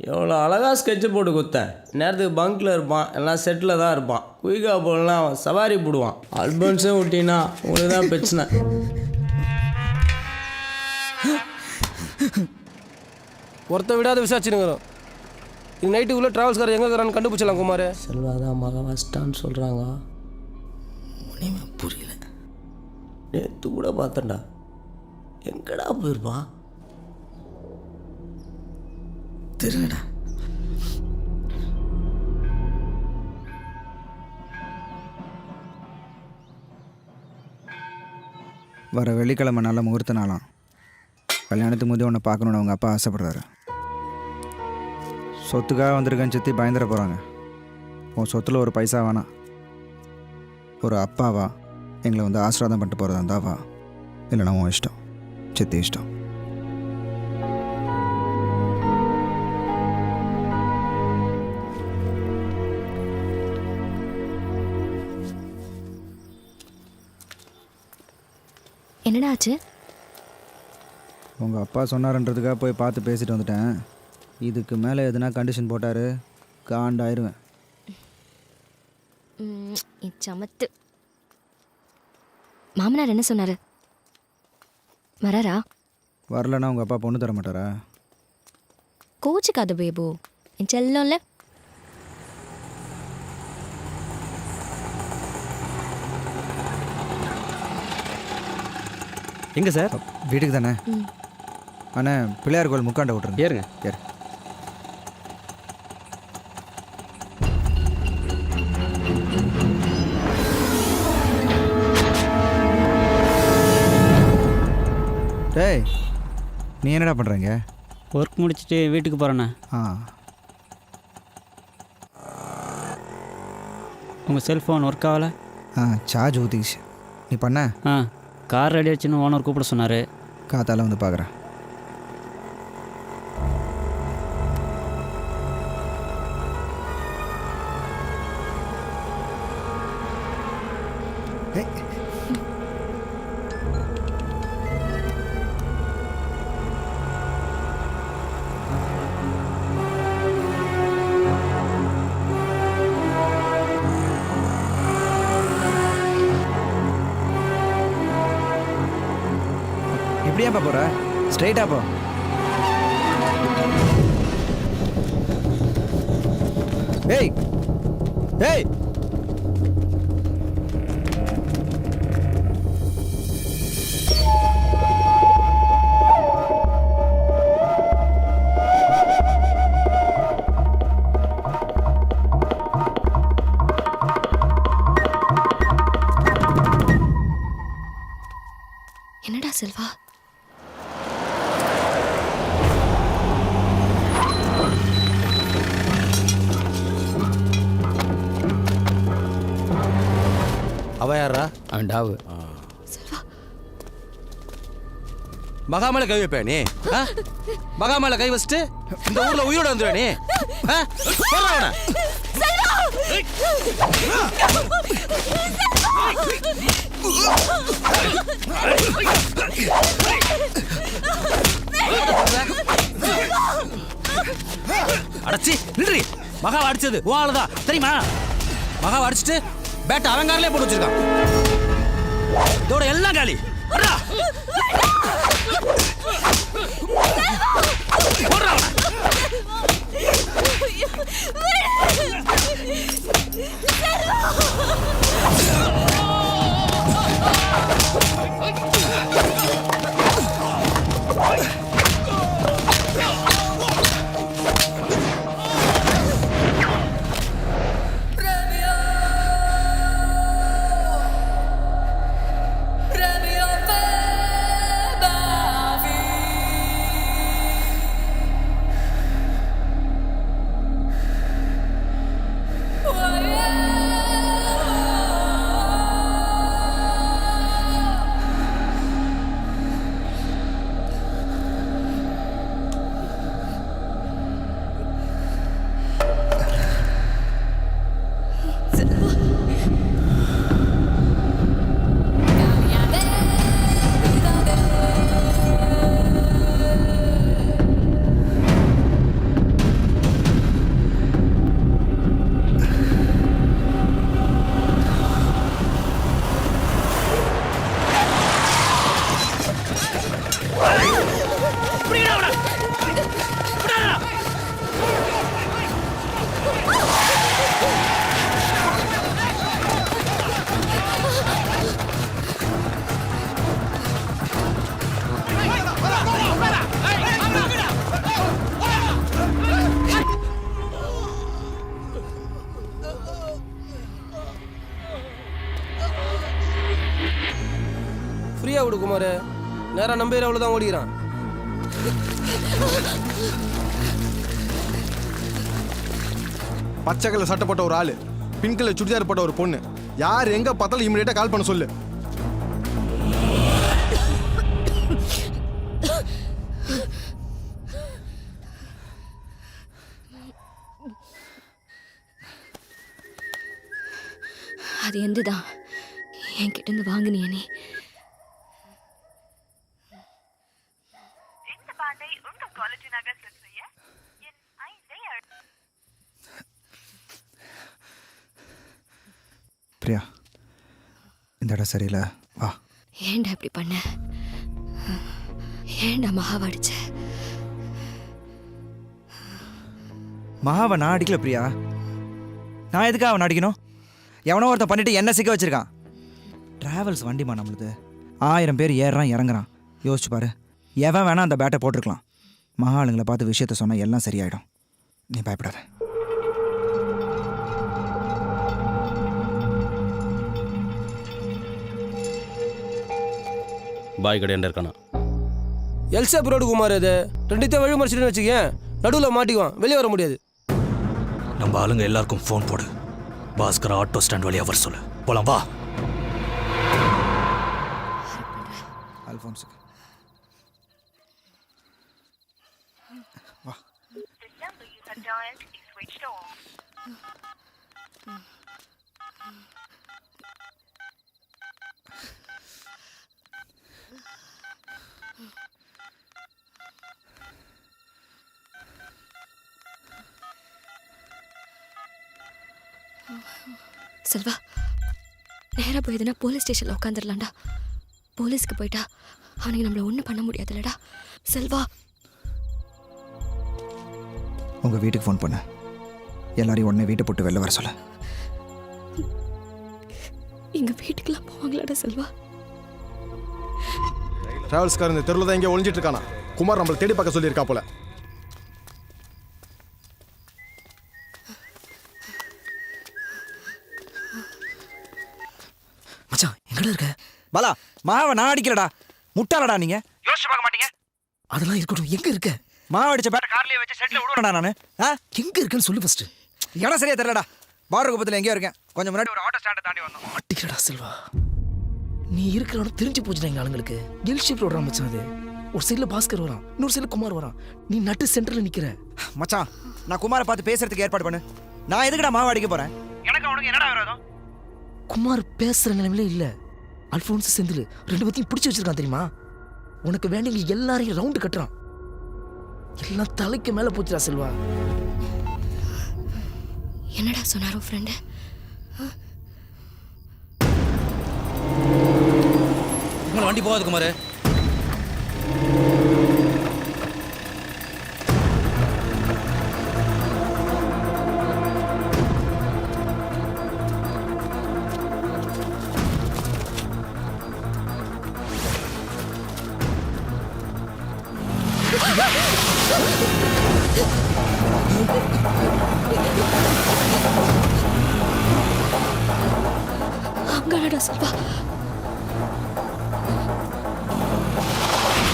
எவ்வளோ அழகாக ஸ்கெட்சு போட்டு கொடுத்தேன். நேரத்துக்கு பங்க்கில் இருப்பான், எல்லாம் செட்டில் தான் இருப்பான். குயிக்கா போடலாம் அவன் சவாரி போடுவான். அல்பான்ஸே விட்டினா உங்களுக்கு தான் பிரச்சனை. ஒருத்த விடாத விசாரிச்சுனுங்கிறோம். இது நைட்டுக்குள்ளே ட்ராவல்ஸ்காரர் எங்கே இருக்கிறான்னு கண்டுபிடிச்சலாம் குமார். செல்வாதான் மக வஸ்டான்னு சொல்கிறாங்க. ஒன்றுமே புரியல. நேற்று கூட பார்த்தேன்டா. எங்கடா போயிருப்பான்? தெரியலடா. வர வெள்ளிக்கிழமை நல்ல முகூர்த்த நாளாம். கல்யாணத்துக்கு முந்தைய உன்னை பார்க்கணுன்னு அவங்க அப்பா ஆசைப்படுறாரு. சொத்துக்காக வந்திருக்கேன்னு சித்தி பயந்துட போகிறாங்க. உன் சொத்தில் ஒரு பைசா வேணாம். ஒரு அப்பாவா எங்களை வந்து ஆசீர்வாதம் பண்ணிட்டு போகிறதா இருந்தாவா, இல்லைனா உன் இஷ்டம், சித்தி இஷ்டம். என்னடா ஆச்சு? உங்கள் அப்பா சொன்னார்ன்றதுக்காக போய் பார்த்து பேசிட்டு வந்துட்டேன். இதுக்கு மேலே எதுனா கண்டிஷன் போட்டார் காண்டாயிருவேன். சமத்து. மாமனார் என்ன சொன்னார்? வராரா? வரலன்னா உங்கள் அப்பா பொண்ணு தர மாட்டாரா? கோச்சுக்காத பேபு, என் செல்லம்ல. எங்கே சார்? வீட்டுக்கு தானே. அண்ணே பிள்ளையார் கோயில் முக்காண்ட விட்ருங்க. ஏறுங்க. ஏறு. டேய் நீ என்னடா பண்ணுறீங்க? ஒர்க் முடிச்சுட்டு வீட்டுக்கு போகிறேண்ணே. உங்கள் செல்ஃபோன் ஒர்க் ஆகலை? சார்ஜ் ஊற்றிச்சு. நீ பண்ண? கார் ரெடி ஆச்சுன்னு ஓனர் கூப்பிட சொன்னார். காத்தால வந்து பார்க்குறேன். எப்படியாப்பா போகிற? ஸ்ட்ரைட்டாக போ. ஏய் ஏய் என்னடா செல்வா? அவ யாரா? அவன் டாவு. மகா மேல கை வைப்ப நீ மகா மேல கை வச்சுட்டு இந்த ஊர்ல உயிரோட வந்துடுவ நீ போடுறா அவனை. அடச்சி நின்றி. மகாவை அடிச்சது ஓ ஆளுதான் தெரியுமா? மகாவை அடிச்சுட்டு பேட்டை அவங்காரிலே போட்டு வச்சிருக்கான். இதோட எல்லாம் காலி. போடுறா அவனை. ஃப்ரீயா விடு குமார். நேரா நம்பேர் அவ்வளோதான் ஓடிக்கிறான். பச்சை கலர் சட்டை போட்ட ஒரு ஆளு, பிங்க் கலர் சுடிதார் போட்ட ஒரு பொண்ணு. யார் எங்க பார்த்தாலும் இமிடியேட்டா கால் பண்ண சொல்லு. அது எந்துதான் என்கிட்ட இருந்து வாங்கினிய நீ. பிரியா, இந்த இடம் சரியில்லை, வா. ஏன்டா இப்படி பண்ண? ஏன்டா மகாவை அடிச்ச? மகாவை நான் அடிக்கல பிரியா. நான் எதுக்காக அவன் அடிக்கணும்? எவனோ ஒருத்தன் பண்ணிட்டு என்ன சிக்க வச்சிருக்கான். டிராவல்ஸ் வண்டிமா நம்மளுது. 1000 பேர் ஏறுறான் இறங்குறான். யோசிச்சு பாரு, எவன் வேணா அந்த பேட்டை போட்டிருக்கலாம். மகா ஆளுங்களை பார்த்து விஷயத்த சொன்னால் எல்லாம் சரியாயிடும். நீ பயப்படாத. பாய் கடையாண்ட இருக்கானா? L shape road Kumar. இது ரெண்டுத்தையும் வழி மறைச்சிட்டு வச்சுக்கேன், நடுவில் மாட்டிக்குவான், வெளியே வர முடியாது. நம்ம ஆளுங்க எல்லாருக்கும் ஃபோன் போடு. பாஸ்கர் ஆட்டோ ஸ்டாண்ட் வழியாக வர சொல்லு. போலாம் வா. அல்ஃபோன்ஸுக்கு வா. செல்வா, நேராக போயிதுன்னா போலீஸ் ஸ்டேஷனில் உட்காந்துடலாம்டா. போலீஸ்க்கு போயிட்டா அவனுக்கு நம்மளை ஒன்றும் பண்ண முடியாதுல்லடா. செல்வா, உங்கள் வீட்டுக்கு ஃபோன் பண்ண. எல்லாரையும் உடனே வீட்டை போட்டு வெளில வர சொல்ல. எங்கள் வீட்டுக்கெல்லாம் போவாங்களாடா செல்வா? டிராவல்ஸ்கார் இந்த தெருவில் தான் இங்கே ஒளிஞ்சிட்டு இருக்கானா. குமார் நம்மளை தேடி பார்க்க சொல்லியிருக்கா போல. மச்சான், எங்கடா இருக்க? பாலா, மாவை நான் அடிக்கலடா. முட்டாளடா நீங்க. யோசிச்சு பார்க்க மாட்டீங்க. அதெல்லாம் இருக்கட்டும், எங்க இருக்க? மாவு அடிச்ச பேட்டை கார்லயே வச்சு செட்ல விடுவேடா நானு. எங்க இருக்கேன்னு சொல்லு ஃபர்ஸ்ட். இடம் சரியா தெரியலடா. பார்டர் குப்பத்தில் எங்கேயோ இருக்கேன். கொஞ்சம் முன்னாடி ஒரு ஆட்டோ ஸ்டாண்டை தாண்டி வந்தோம். அட்டிக்கடா செல்வா, நீ இருக்கிற தெரிஞ்சு போச்சுடா எங்க ஆளுங்களுக்கு. எல் ஷேப் ரோடு மச்சான். அது ஒரு சைடில் பாஸ்கர் வரான், இன்னொரு சைடில் குமார் வரான். நீ நட்டு சென்டரில் நிற்கிற. மச்சான், நான் குமாரை பார்த்து பேசுறதுக்கு ஏற்பாடு பண்ணு. நான் எதுக்குடா மாவு அடிக்க போறேன்? எனக்கு அவனுக்கு என்னடா விரோதம்? குமார் பேசுகிற நிலைமையிலே இல்லை. அல்ஃபோன்ஸ் செந்தில் ரெண்டு பேத்தையும் பிடிச்சி வச்சிருக்கான் தெரியுமா? உனக்கு வேண்டிய எல்லாரையும் ரவுண்டு கட்டுறான். எல்லாம் தலைக்கு மேலே போச்சுடா செல்வா. என்னடா சொன்னாரோ ஃப்ரெண்டு? வண்டி போகாது குமார். அங்கடா செல்வா.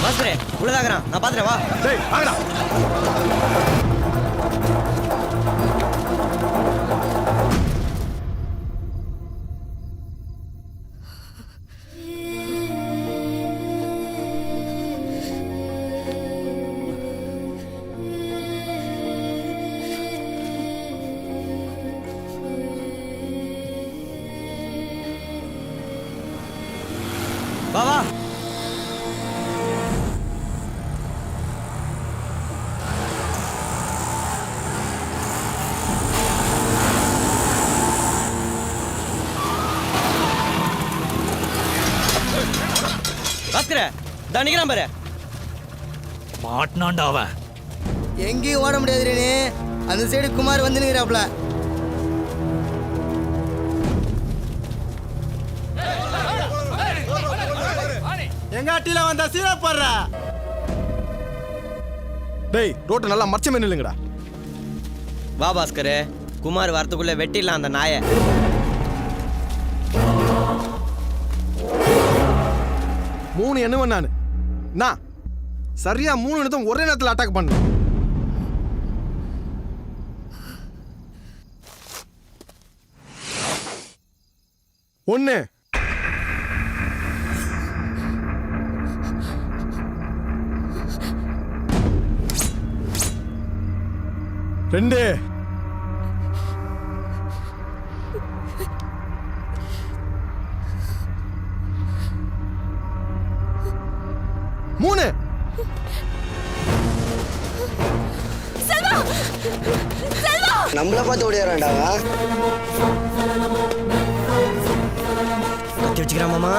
பாஸ்கரே உள்ளதாகிறான், நான் பார்த்துறேன். வா. டேய் வாங்கடா. வா வா. பாஸ்கர தனிக்கிறான் பாரு. மாட்டினான்டா அவன். எங்கேயும் ஓட முடியாது. நீ அந்த சைடு குமார் வந்து நிற்கிறாப்ல. எங்க அட்டில வந்தா சீரா போடுறா. டேய் ரோட்டை நல்லா மச்சமே நில்லுங்கடா. வா பாஸ்கரு, குமார் வரத்துக்குள்ள வெட்டிடலாம் அந்த நாயை. மூணு என்ன நானு நான் சரியா 3 இடத்தும் ஒரே நேரத்தில் அட்டாக் பண்ண. ஒன்று, 2, 3. நம்மள பார்த்து ஓடியாராண்டா. கத்தி வச்சுக்கிறான் மாமா.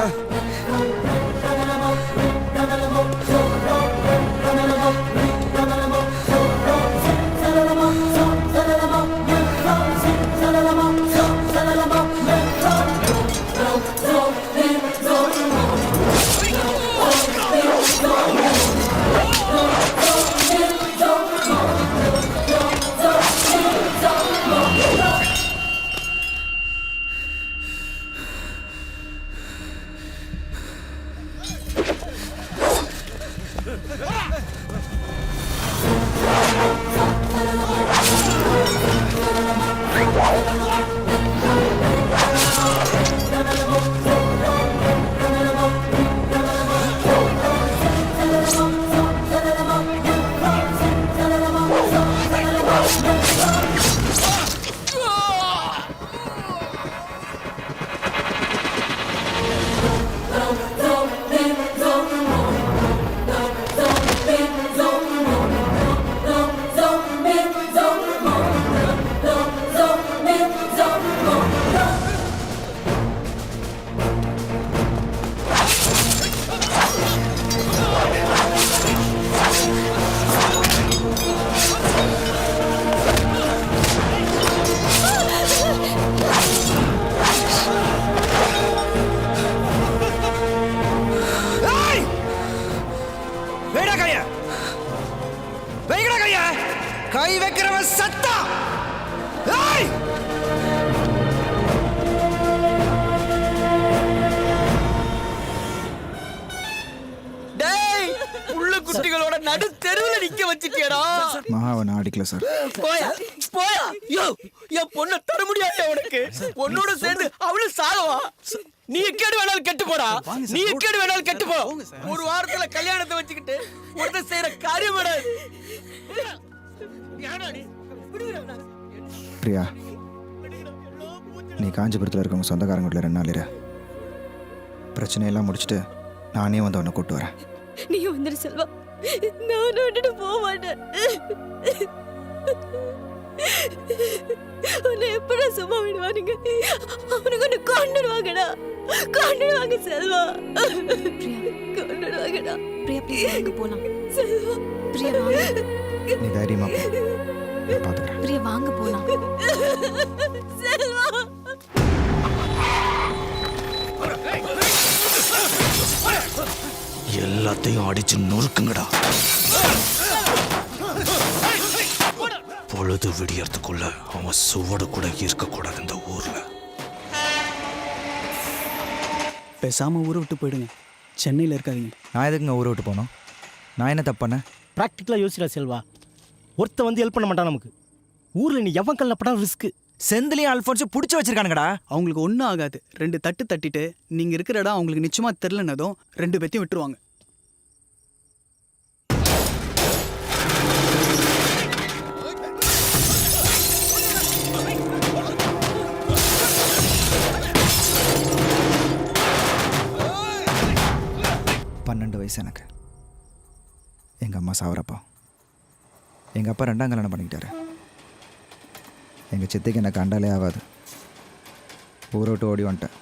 கை வைக்கிறவன் சத்தா. டேய் புள்ள குட்டிகளோட நடு தெருவுல நிக்க வச்சிட்டியடா. மகாவை நான் அடிக்கல சார். போயா போயா. யோ என் பொண்ணை தர முடியாது உனக்கு. பொண்ணோட சேர்ந்து அவளும் சாகவா? நீ எக்கேடு வேணாலும் கெட்டு போடா. நீ எக்கேடு வேணாலும் கெட்டு போ. ஒரு வாரத்துல கல்யாணத்தை வச்சுக்கிட்டு ஒருத்தர் செய்யற காரியம் விடாது. பிரியா, நீ காஞ்சிபுரத்தில் இருக்கவங்க சொந்தக்காரங்க வீட்டில் 2 நாள் இரு. பிரச்சனையெல்லாம் முடிச்சுட்டு நானே வந்து உன்னை கூப்பிட்டு வரேன். நீ வந்துடு செல்வா, நான் விட்டுட்டு போக மாட்டேன். உன்னை எப்படி சும்மா விடுவானுங்க? அவனுக்கு ஒன்று கொண்டுடுவாங்கடா, கொண்டுடுவாங்க செல்வா, கொண்டுடுவாங்கடா. பிரியா ப்ளீஸ் வாங்க போலாம். செல்வா பிரியா வாங்க. நீ தைரியமா போ, நான் பார்த்துக்கிறேன். பிரியா வாங்க போலாம். செல்வா எல்லாத்தையும் அடிச்சு நொறுக்குங்கடா. பொழுது விடியறதுக்குள்ள அவன் சுவடு கூட இருக்கக்கூடாது இந்த ஊர்ல. பேசாமல் ஊரை விட்டு போயிடுங்க, சென்னையில் இருக்காதீங்க. நான் எதுக்குங்க ஊரை விட்டு போனோம்? நான் என்ன தப்பு பண்ணேன்? ப்ராக்டிக்கலாக யோசிடா செல்வா. ஒருத்த வந்து ஹெல்ப் பண்ண மாட்டான் நமக்கு. ஊரில் நீ எவன் கல்ல படம் ரிஸ்க்கு. செந்திலையும் அல்ஃபோன்ஸும் பிடிச்சி வச்சிருக்கானுங்கடா. அவங்களுக்கு ஒன்றும் ஆகாது. 2 தட்டு தட்டிட்டு நீங்கள் இருக்கிற இடம் அவங்களுக்கு நிச்சயமாக தெரிலனதும் 2 பேத்தையும் விட்டுருவாங்க. வயசு எனக்கு. எங்கள் அம்மா சாவரப்போ எங்கள் அப்பா 2ஆம் கல்யாணம் பண்ணிக்கிட்டாரு. எங்கள் சித்திக்கு எனக்கு அண்டாலே ஆகாது. ஊரை விட்டு ஓடி வந்துட்டேன்.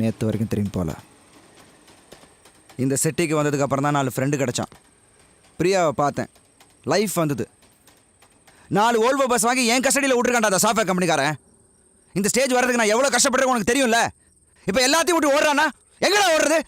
நேற்று வரைக்கும் திரும்பி போகல. இந்த சிட்டிக்கு வந்ததுக்கப்புறம் தான் 4 ஃப்ரெண்டு கிடச்சான். பிரியாவை பார்த்தேன், லைஃப் வந்தது. 4 ஓல்வோ பஸ் வாங்கி என் கஸ்டடியில் விட்டுருக்காண்டா அந்த சாஃப்ட்வேர் கம்பெனிக்காரன். இந்த ஸ்டேஜ் வர்றதுக்கு நான் எவ்வளோ கஷ்டப்படுறேன் உனக்கு தெரியும்ல. இப்போ எல்லாத்தையும் விட்டு ஓடுறானா? எங்கடா ஓடுறது?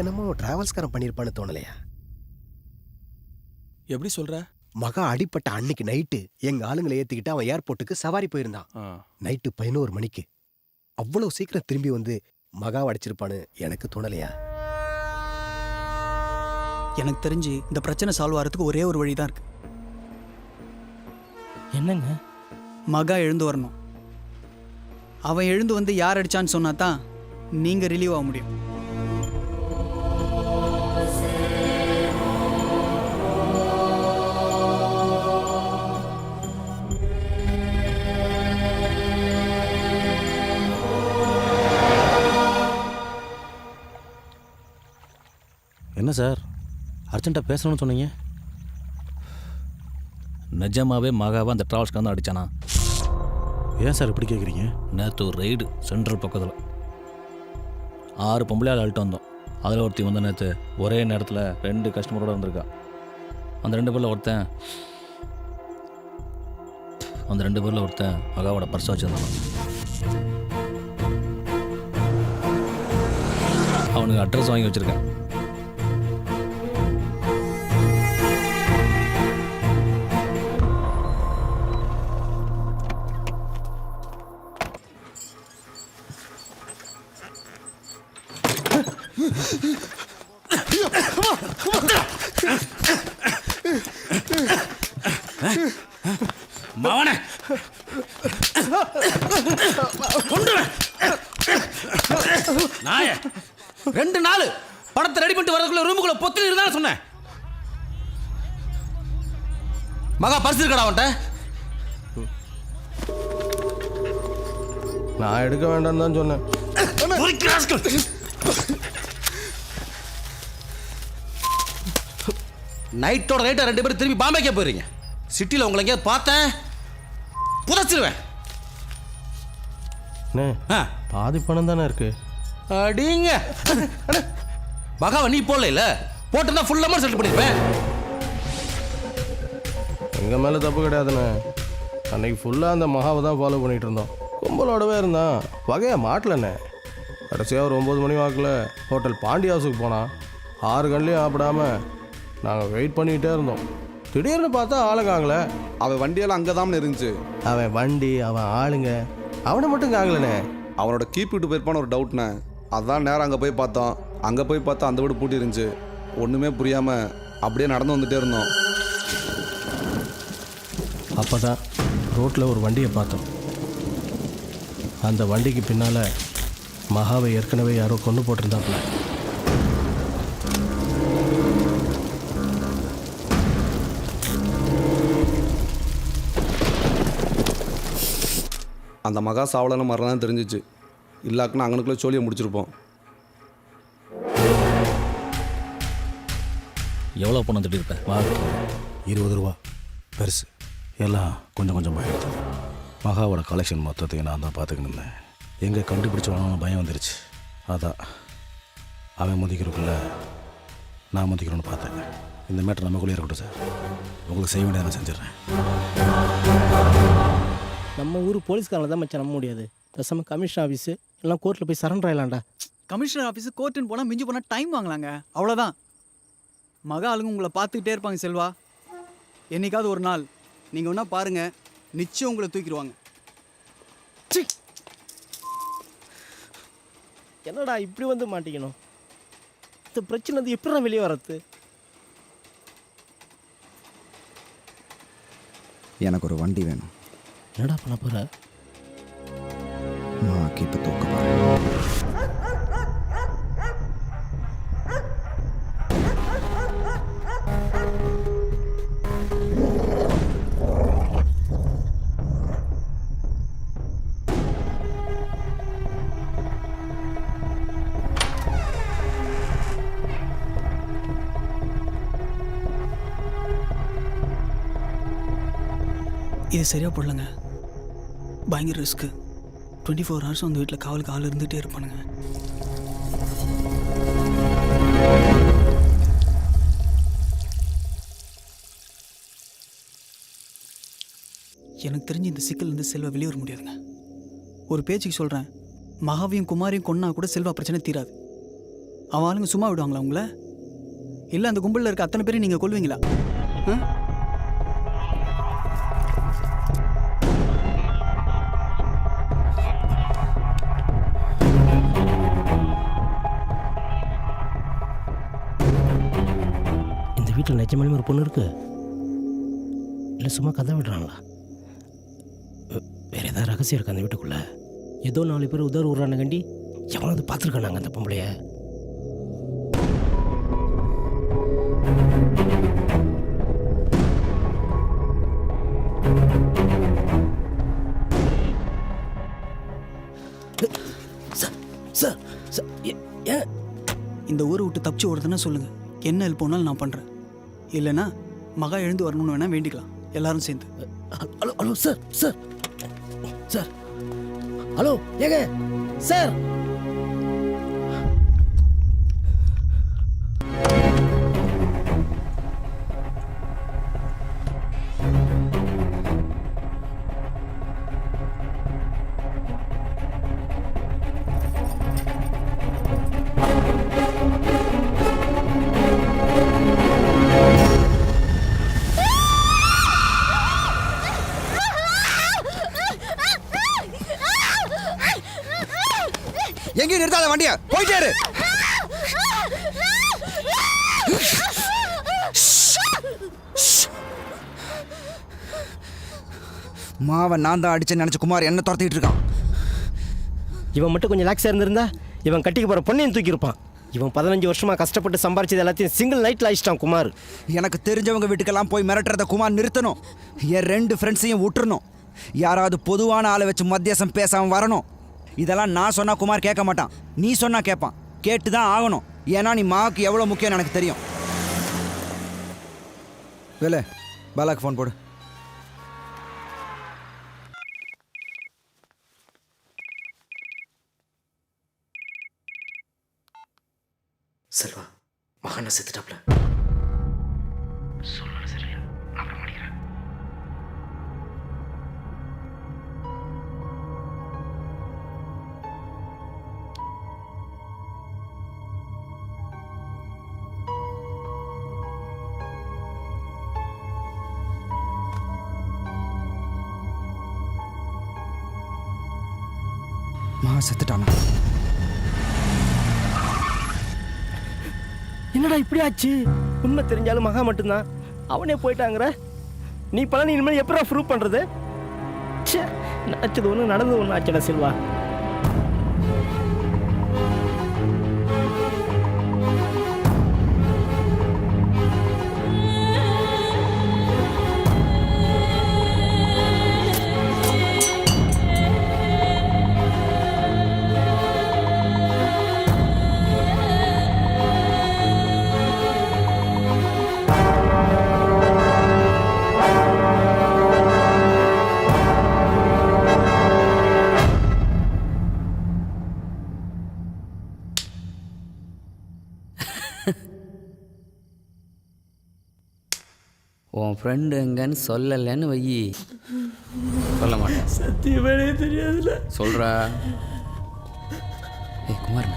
என்னமோ டிராவல்ஸ்காரன் பண்ணியிருப்பான்னு தோணலையா? எப்படி சொல்ற? மகா அடிப்பட்ட அன்னைக்கு நைட்டு எங்க ஆளுங்களை ஏத்திக்கிட்டு அவன் ஏர்போர்ட்டுக்கு சவாரி போயிருந்தான். நைட்டு 11 மணிக்கு. அவ்வளவு சீக்கிரம் திரும்பி வந்து மகாவை அடிச்சிருப்பான்னு எனக்கு தோணலையா? எனக்கு தெரிஞ்சு இந்த பிரச்சனை சால்வ் ஆகிறதுக்கு ஒரே ஒரு வழி தான் இருக்கு. என்னங்க? மகா எழுந்து வரணும். அவன் எழுந்து வந்து யார் அடிச்சான்னு சொன்னா தான் நீங்க ரிலீவ் ஆக முடியும். என்ன சார் அர்ஜென்ட்டாக பேசணும்னு சொன்னீங்க? நிஜமாவே மகாவை அந்த டிராவல்ஸ்க்கு வந்து அடித்தானா? ஏன் சார் இப்படி கேட்குறீங்க? நேற்று ஒரு ரைடு சென்ட்ரல் பக்கத்தில் 6 பொம்பளையால் அழுட்டு வந்தோம். அதில் ஒருத்தி வந்து நேற்று ஒரே நேரத்தில் 2 கஸ்டமரோடு வந்திருக்கா. அந்த 2 பேரில் ஒருத்தன் மகாவோட பர்ஸ் வச்சுருந்தான். அவனுக்கு அட்ரஸ் வாங்கி வச்சுருக்கேன். மவனே நாய 2 நாள் படத்தை ரெடி பண்ணிட்டு வரதுக்குள்ள ரூமுக்குள்ள பொத்துல இருந்தா சொன்னேன். மகா பர்ஸ் இருக்கடா அவன்கிட்ட? நான் எடுக்க வேண்டாம்னு தான் சொன்னேன். நைட்டோட நைட்டா 2 பேரும் திரும்பி பாம்பேக்கே போயிருங்க. சிட்டியில் உங்களை எங்கேயாவது பார்த்தேன் புதைச்சிருவேன். பாதி பணம் தானே இருக்கு. அடிங்க மகாவை நீ போடல, போட்டுனா ஃபுல் அமௌண்ட் செட்டில் பண்ணிருப்பேன். எங்கள் மேலே தப்பு கிடையாதுண்ணே. அன்னைக்கு ஃபுல்லாக அந்த மகாவை தான் ஃபாலோ பண்ணிகிட்டு இருந்தோம். கும்பலோடவே இருந்தான், வகையாக மாட்டலண்ணே. கடைசியாக ஒரு 9 மணி வாக்கில் ஹோட்டல் பாண்டி ஹவுஸுக்கு போனான். 6 கண்லேயும் சாப்பிடாமல் நாங்கள் வெயிட் பண்ணிக்கிட்டே இருந்தோம். திடீர்னு பார்த்தா ஆளுங்காங்களே. அவன் வண்டியெல்லாம் அங்கே தான் இருந்துச்சு. அவன் வண்டி, அவன் ஆளுங்க, அவனை மட்டும் காங்கலண்ணே. அவனோட கீப் விட்டு போயிருப்பான்னு ஒரு டவுட்ண்ணே. அதான் நேரம் அங்கே போய் பார்த்தோம். அங்கே போய் பார்த்தா அந்த வீடு பூட்டி இருந்துச்சு. ஒன்றுமே புரியாமல் அப்படியே நடந்து வந்துகிட்டே இருந்தோம். அப்போ தான் ரோட்டில் ஒரு வண்டியை பார்த்தோம். அந்த வண்டிக்கு பின்னால் மகாவை ஏற்கனவே யாரோ கொண்டு போட்டிருந்தாப்புல. அந்த மகா சாவலன்னு மரம் தான் தெரிஞ்சிச்சு. இல்லாக்குன்னா அங்கனுக்குள்ளே சோழியை முடிச்சிருப்போம். எவ்வளோ பணம் திட்டிருப்பேன்? 20 ரூபா பெருசு. எல்லாம் கொஞ்சம் கொஞ்சமாக எடுத்து மகாவோட கலெக்ஷன் மொத்தத்தையும் நான் தான் பார்த்துக்கிட்டு இருந்தேன். எங்கே கண்டுபிடிச்சவனும் பயம் வந்துருச்சு. அதான் அவன் முதிக்கிறதுக்குள்ள நான் முதிக்கிறோன்னு பார்த்தேன். இந்த மேட்டர் நமக்குள்ளே இருக்கட்டும் சார். உங்களுக்கு செய்ய வேண்டியதை நான் செஞ்சிடறேன். நம்ம ஊர் போலீஸ்காரங்களை தான் மச்சான் நம்ப முடியாது. பேசாம கமிஷனர் ஆஃபீஸு எல்லாம் கோர்ட்டில் போய் சரண்டர் ஆயிடலாம்டா. கமிஷனர் ஆஃபீஸு கோர்ட்டுன்னு போனால் மிஞ்சி போனால் டைம் வாங்கலாங்க, அவ்வளோதான். மகா ஆளுங்க உங்களை பார்த்துக்கிட்டே இருப்பாங்க செல்வா. என்னைக்காவது ஒரு நாள் நீங்கள் ஒன்றா பாருங்கள், நிச்சயம் உங்களை தூக்கிடுவாங்க. என்னடா இப்படி வந்து மாட்டிக்கணும்? இந்த பிரச்சனை வந்து எப்படிடா வெளியே வரது? எனக்கு ஒரு வண்டி வேணும். என்னடா பண்ண போகிற? மாக்கு இப்போ தூக்க போகிறேன். இது சரியாக போடலங்க. பயங்கர ரிஸ்க்கு. 24 ஹவர்ஸ் அந்த வீட்டில் காவலுக்கு ஆள் இருந்துகிட்டே இருப்பானுங்க. எனக்கு தெரிஞ்சு இந்த சிக்கல்லேருந்து செல்வா வெளியே வர முடியாதுங்க. ஒரு பேச்சுக்கு சொல்கிறேன், மகாவையும் குமாரையும் கொன்னா கூட செல்வா பிரச்சனை தீராது. அவன் ஆளுங்க சும்மா விடுவாங்களா உங்களை? இல்லை அந்த கும்பலில் இருக்க அத்தனை பேரையும் நீங்கள் கொல்வீங்களா? வீட்டில் நிஜமாலுமே ஒரு பொண்ணு இருக்கு? இல்லை சும்மா கதை விடுறாங்களா? வேறு ஏதாவது ரகசியம் இருக்கு அந்த வீட்டுக்குள்ளே? ஏதோ 4 பேர் உதறு விட்றான கண்டி எவனாவது பார்த்துருக்கானாங்க அந்த பொம்பளைய? இந்த ஊரை விட்டு தப்பிச்சு ஓடுறதுன்னா சொல்லுங்கள், என்ன ஹெல்ப் பண்ணாலும் நான் பண்ணுறேன். இல்லைன்னா மகா எழுந்து வரணும்னு வேணால் வேண்டிக்கலாம் எல்லாரும் சேர்ந்து. Hello hello sir sir sir hello ஏங்க சார். எங்கேயும் நிறுத்தாத வண்டியை, போயிட்டே இரு. மாவை நான் தான் அடிச்சேன்னு நினச்ச குமார் என்ன துரத்திட்டு இருக்கான். இவன் மட்டும் கொஞ்சம் லாக்ஸாக இருந்திருந்தா இவன் கட்டிக்க போகிற பொண்ணையும் தூக்கியிருப்பான். இவன் 15 வருஷமாக கஷ்டப்பட்டு சம்பாரிச்சது எல்லாத்தையும் சிங்கிள் நைட்டில் அழிச்சிட்டான் குமார். எனக்கு தெரிஞ்சவங்க வீட்டுக்கெல்லாம் போய் மிரட்டுறத குமார் நிறுத்தணும். என் 2 ஃப்ரெண்ட்ஸையும் விட்டுறணும். யாராவது பொதுவான ஆளை வச்சு மத்தியாசம் பேசாமல் வரணும். இதெல்லாம் நான் சொன்னா குமார் கேட்க மாட்டான், நீ சொன்னா கேட்பான். கேட்டு தான் ஆகணும். ஏன்னா நீ மாவுக்கு எவ்வளோ முக்கியம் எனக்கு தெரியும். வேலை பாலாக்கு ஃபோன் போடு. செல்வா, மகானா செத்துட்டாப்ல. சொல்ல சரியா, அப்புறம் பண்ணிக்கிறேன். மகா செத்துட்டானா? என்னடா இப்படி ஆச்சு? உண்மை தெரிஞ்சாலும் மகா மட்டும்தான், அவனே போயிட்டாங்கிற. நீ பழனி இனிமேல் எப்படா ப்ரூவ் பண்ணுறது? ச்சே, நினச்சது ஒன்று நடந்தது ஒன்று ஆச்சுடா செல்வா. உன் ஃப்ரெண்டு எங்கன்னு சொல்லலைன்னு வை. சொல்ல மாட்டேன். சத்தியமே தெரியாதுல்ல. சொல்கிறா. ஏய் குமார்,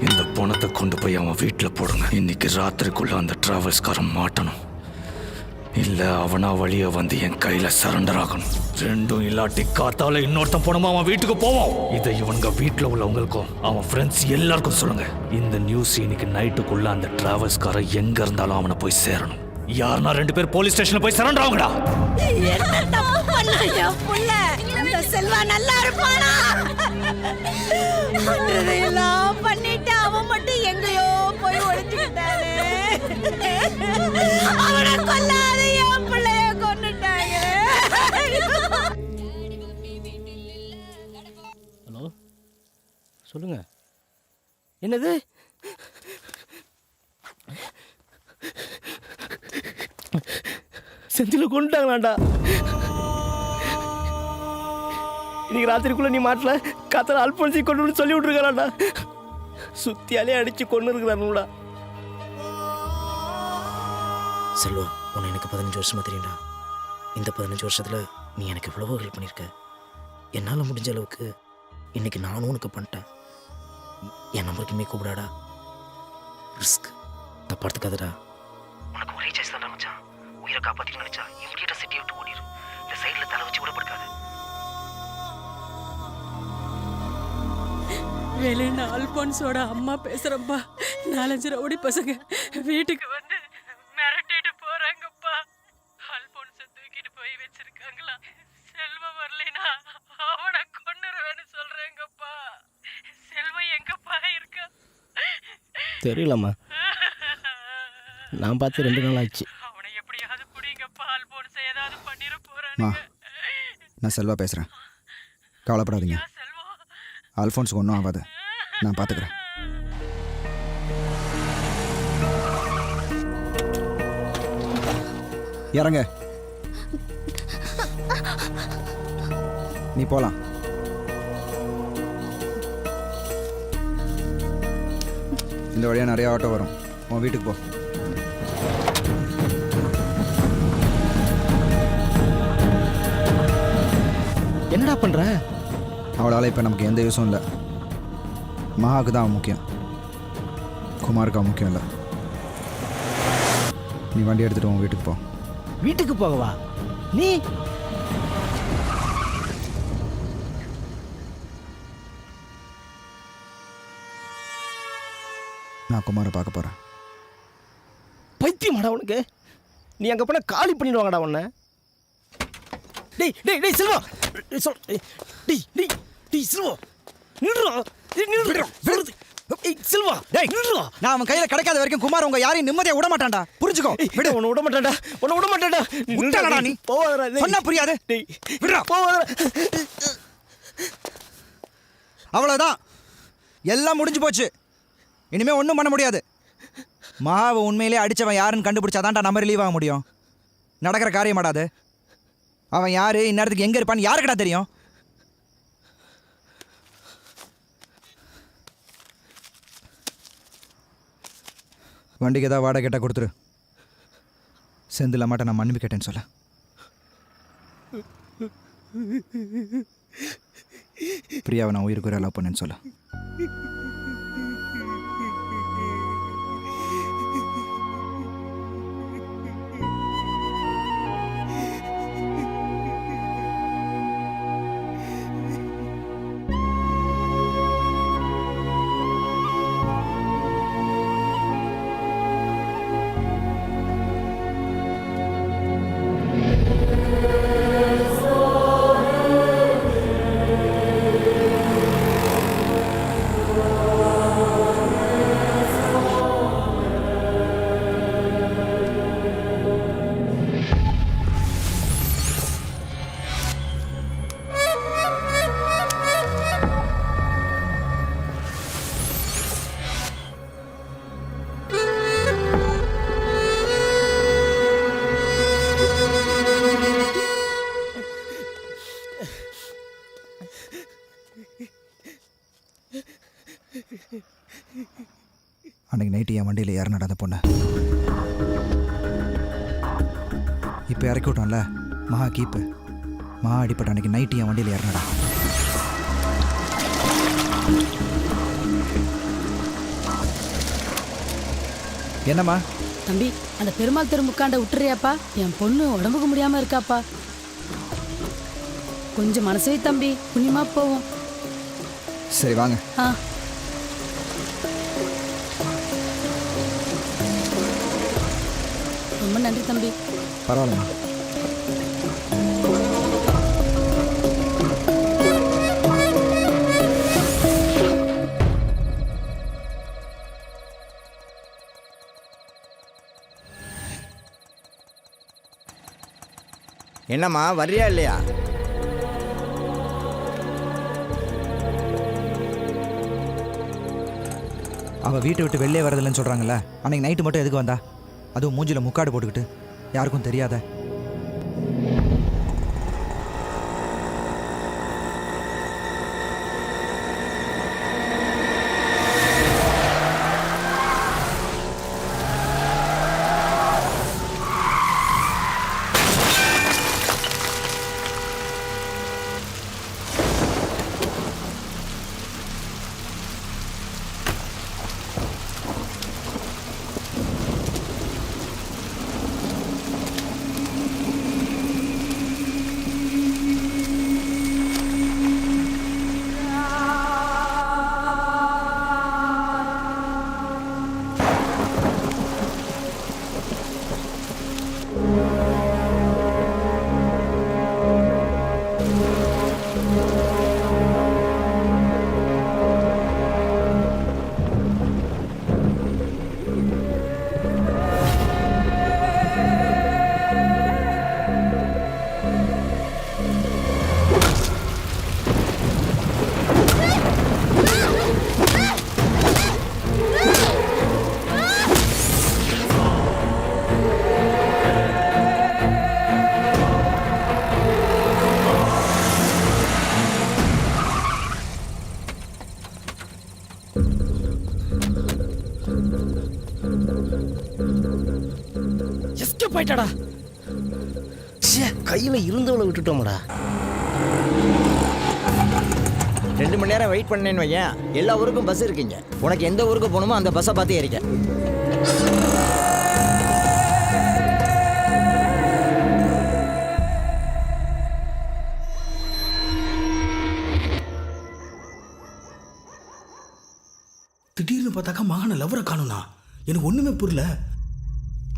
இந்த பணத்தை கொண்டு போய் அவன் வீட்டில் போடுங்க. இன்னைக்கு ராத்திரிக்குள்ள அந்த டிராவல்ஸ்காரன் மாட்டணும், இல்ல அவனா வழிய வந்து என் கையில சரண்டர் ஆகணும். ரெண்டும் இல்லாட்டி காத்தால இன்னொருத்தன் போனோமா அவன் வீட்டுக்கு போவோம். இதை இவனுங்க வீட்டில் உள்ளவங்களுக்கும் அவன் ஃப்ரெண்ட்ஸ் எல்லாருக்கும் சொல்லுங்க. இந்த நியூஸ் இன்னைக்கு நைட்டுக்குள்ள அந்த டிராவல்ஸ்காரன் எங்க இருந்தாலும் அவனை போய் சேரணும். யாருன்னா 2 பேர் போலீஸ் ஸ்டேஷன்ல போய் சரண்டர் ஆகுங்கடா. என்ன தப்பு பண்ணாயா புள்ள? இந்த செல்வா நல்லா இருப்பானா? எல்லாம் பண்ணிட்டு அவன் மட்டும் எங்கேயோ போய் ஒளிஞ்சுக்கிட்டானே. அவனை கொல்லாத என் பிள்ளைய கொன்னுட்டாங்க. ஹலோ, சொல்லுங்க. என்னது? செந்தில கொண்டுட்டாங்களாண்டா. இன்னைக்கு ராத்திரிக்குள்ள நீ மாட்டல காத்தல அல்பன்சி கொண்டு சொல்லி விட்டுருக்காராண்டா. சுத்தியாலே அடிச்சு கொண்டு இருக்கிறானுடா. செல்வா, உன்னை எனக்கு 15 வருஷமா தெரியும்டா. இந்த 15 வருஷத்துல நீ எனக்கு எவ்வளவோ ஹெல்ப் பண்ணியிருக்க. என்னால் முடிஞ்ச அளவுக்கு இன்னைக்கு நானும் உனக்கு பண்ணிட்டேன். என் நம்பருக்குமே கூப்பிடாடா. ரிஸ்க் தப்பா எடுத்துக்காதடா. உனக்கு ஒரே சாய்ஸ் தான் மச்சான். உயிரை காப்பாற்றிக்க நினைச்சா இவங்கிட்ட சிட்டியை விட்டு ஓடிடும். இந்த சைடில் தலை வச்சு விடப்படுக்காது. வெளியில அல்போன்ஸோட அம்மா பேசுறப்பா. 4-5 ரவுடி பசங்க வீட்டுக்கு வந்து மிரட்டிட்டு போறாங்கப்பா. அல்போன்ஸை தூக்கிட்டு போய் வச்சிருக்காங்களா. செல்வம் வரலைனா அவனை கொன்னுருவேன்னு சொல்றேங்கப்பா. செல்வம் எங்கப்பா இருக்கா? தெரியலம்மா, நான் பார்த்து 2 நாள் ஆச்சு. அவனை எப்படியாவது புடிங்கப்பா. அல்போன்ஸை ஏதாவது பண்ணிட மா, போறானுங்க. நான் செல்வா பேசுகிறேன். கவலைப்படாதீங்க, அல்ஃபோன்ஸுக்கு ஒன்றும் ஆகாது, நான் பார்த்துக்கிறேன். இறங்க, நீ போகலாம். இந்த வழியாக நிறைய ஆட்டோ வரும். உன் வீட்டுக்கு போ. என்னடா பண்ணுற? அவளால் இப்போ நமக்கு எந்த யூஸும் இல்லை. மகாவுக்கு தான் அவன் முக்கியம், குமாருக்கு அவன் முக்கியம் இல்லை. நீ வண்டி எடுத்துகிட்டு உன் வீட்டுக்கு போ. வீட்டுக்கு போகவா? நீ நான் குமாரை பார்க்க போகிறேன். பைத்தியமாடா உனக்கு? நீ அங்கே போனால் காலி பண்ணிடுவாங்கடா உன்னை. டேய் டேய் டேய் செல்வா, சொல் டேய் டேய் டேய் செல்வா, நில்றா நில்றா செல்வா, டேய் நில்றா. நான் அவன் கையில் கிடைக்காத வரைக்கும் குமார் உங்க யாரையும் நிம்மதியாக விட மாட்டான்டா. புரிஞ்சுக்கோ. விட உன்னை விட மாட்டான்டா, உன்னை விட மாட்டான்டா. விட்டாடா நீ. போவாதடா. சொன்னா புரியாது. டேய் விடுறா. போவாதடா. அவ்வளோதான், எல்லாம் முடிஞ்சு போச்சு. இனிமே ஒன்றும் பண்ண முடியாது. மகாவை உண்மையிலே அடித்தவன் யாருன்னு கண்டுபிடிச்சாதான்டா நம்ம ரிலீவ் ஆக முடியும். நடக்கிற காரியமாடாது. அவன் யாரு, இந்நேரத்துக்கு எங்கே இருப்பான்னு யாருக்கடா தெரியும்? வண்டிக்கு ஏதாவது வாடகை கேட்டால் கொடுத்துரு. செந்தில் அம்மாட்ட நான் மன்னிப்பு கேட்டேன்னு சொல்ல. பிரியாவை நான் உயிருக்கு லவ் பண்ணேன்னு சொல்ல. அன்னைக்கு நைட்டு என் வண்டியில் யார் நடந்த பொண்ணு இப்போ இறக்கி விட்டோம்ல மகா கீப்பு. மகா அடிப்பட்ட அன்னைக்கு நைட்டு என் வண்டியில் ஏறினடா. என்னம்மா? தம்பி, அந்த பெருமாள் தெருமுக்காண்ட விட்டுறியாப்பா? என் பொண்ணு உடம்புக்கு முடியாம இருக்காப்பா. கொஞ்சம் மனசே தம்பி, புண்ணியமா போவோம். சரி வாங்க. ரொம்ப நன்றி தம்பி. பரவாயில்லம்மா. என்னம்மா வர்றியா இல்லையா? அவள் வீட்டை விட்டு வெளியே வரதில்லைன்னு சொல்கிறாங்கல்ல, அன்னைக்கு நைட்டு மட்டும் எதுக்கு வந்தா? அதுவும் மூஞ்சில் முக்காடு போட்டுக்கிட்டு, யாருக்கும் தெரியாத. எஸ்கேப் ஆயிட்டாடா. கையில் இருந்தவளை விட்டுட்டோம்டா. 2 மணி நேரம் வெயிட் பண்ணேன்னு வையன், எல்லா ஊருக்கும் பஸ் இருக்குங்க. உனக்கு எந்த ஊருக்கு போகணுமோ அந்த பஸ்ஸை பார்த்து ஏறிக்க. திடீர்னு பார்த்தாக்கா மகான லவரை காணும்னா எனக்கு ஒன்றுமே புரியல.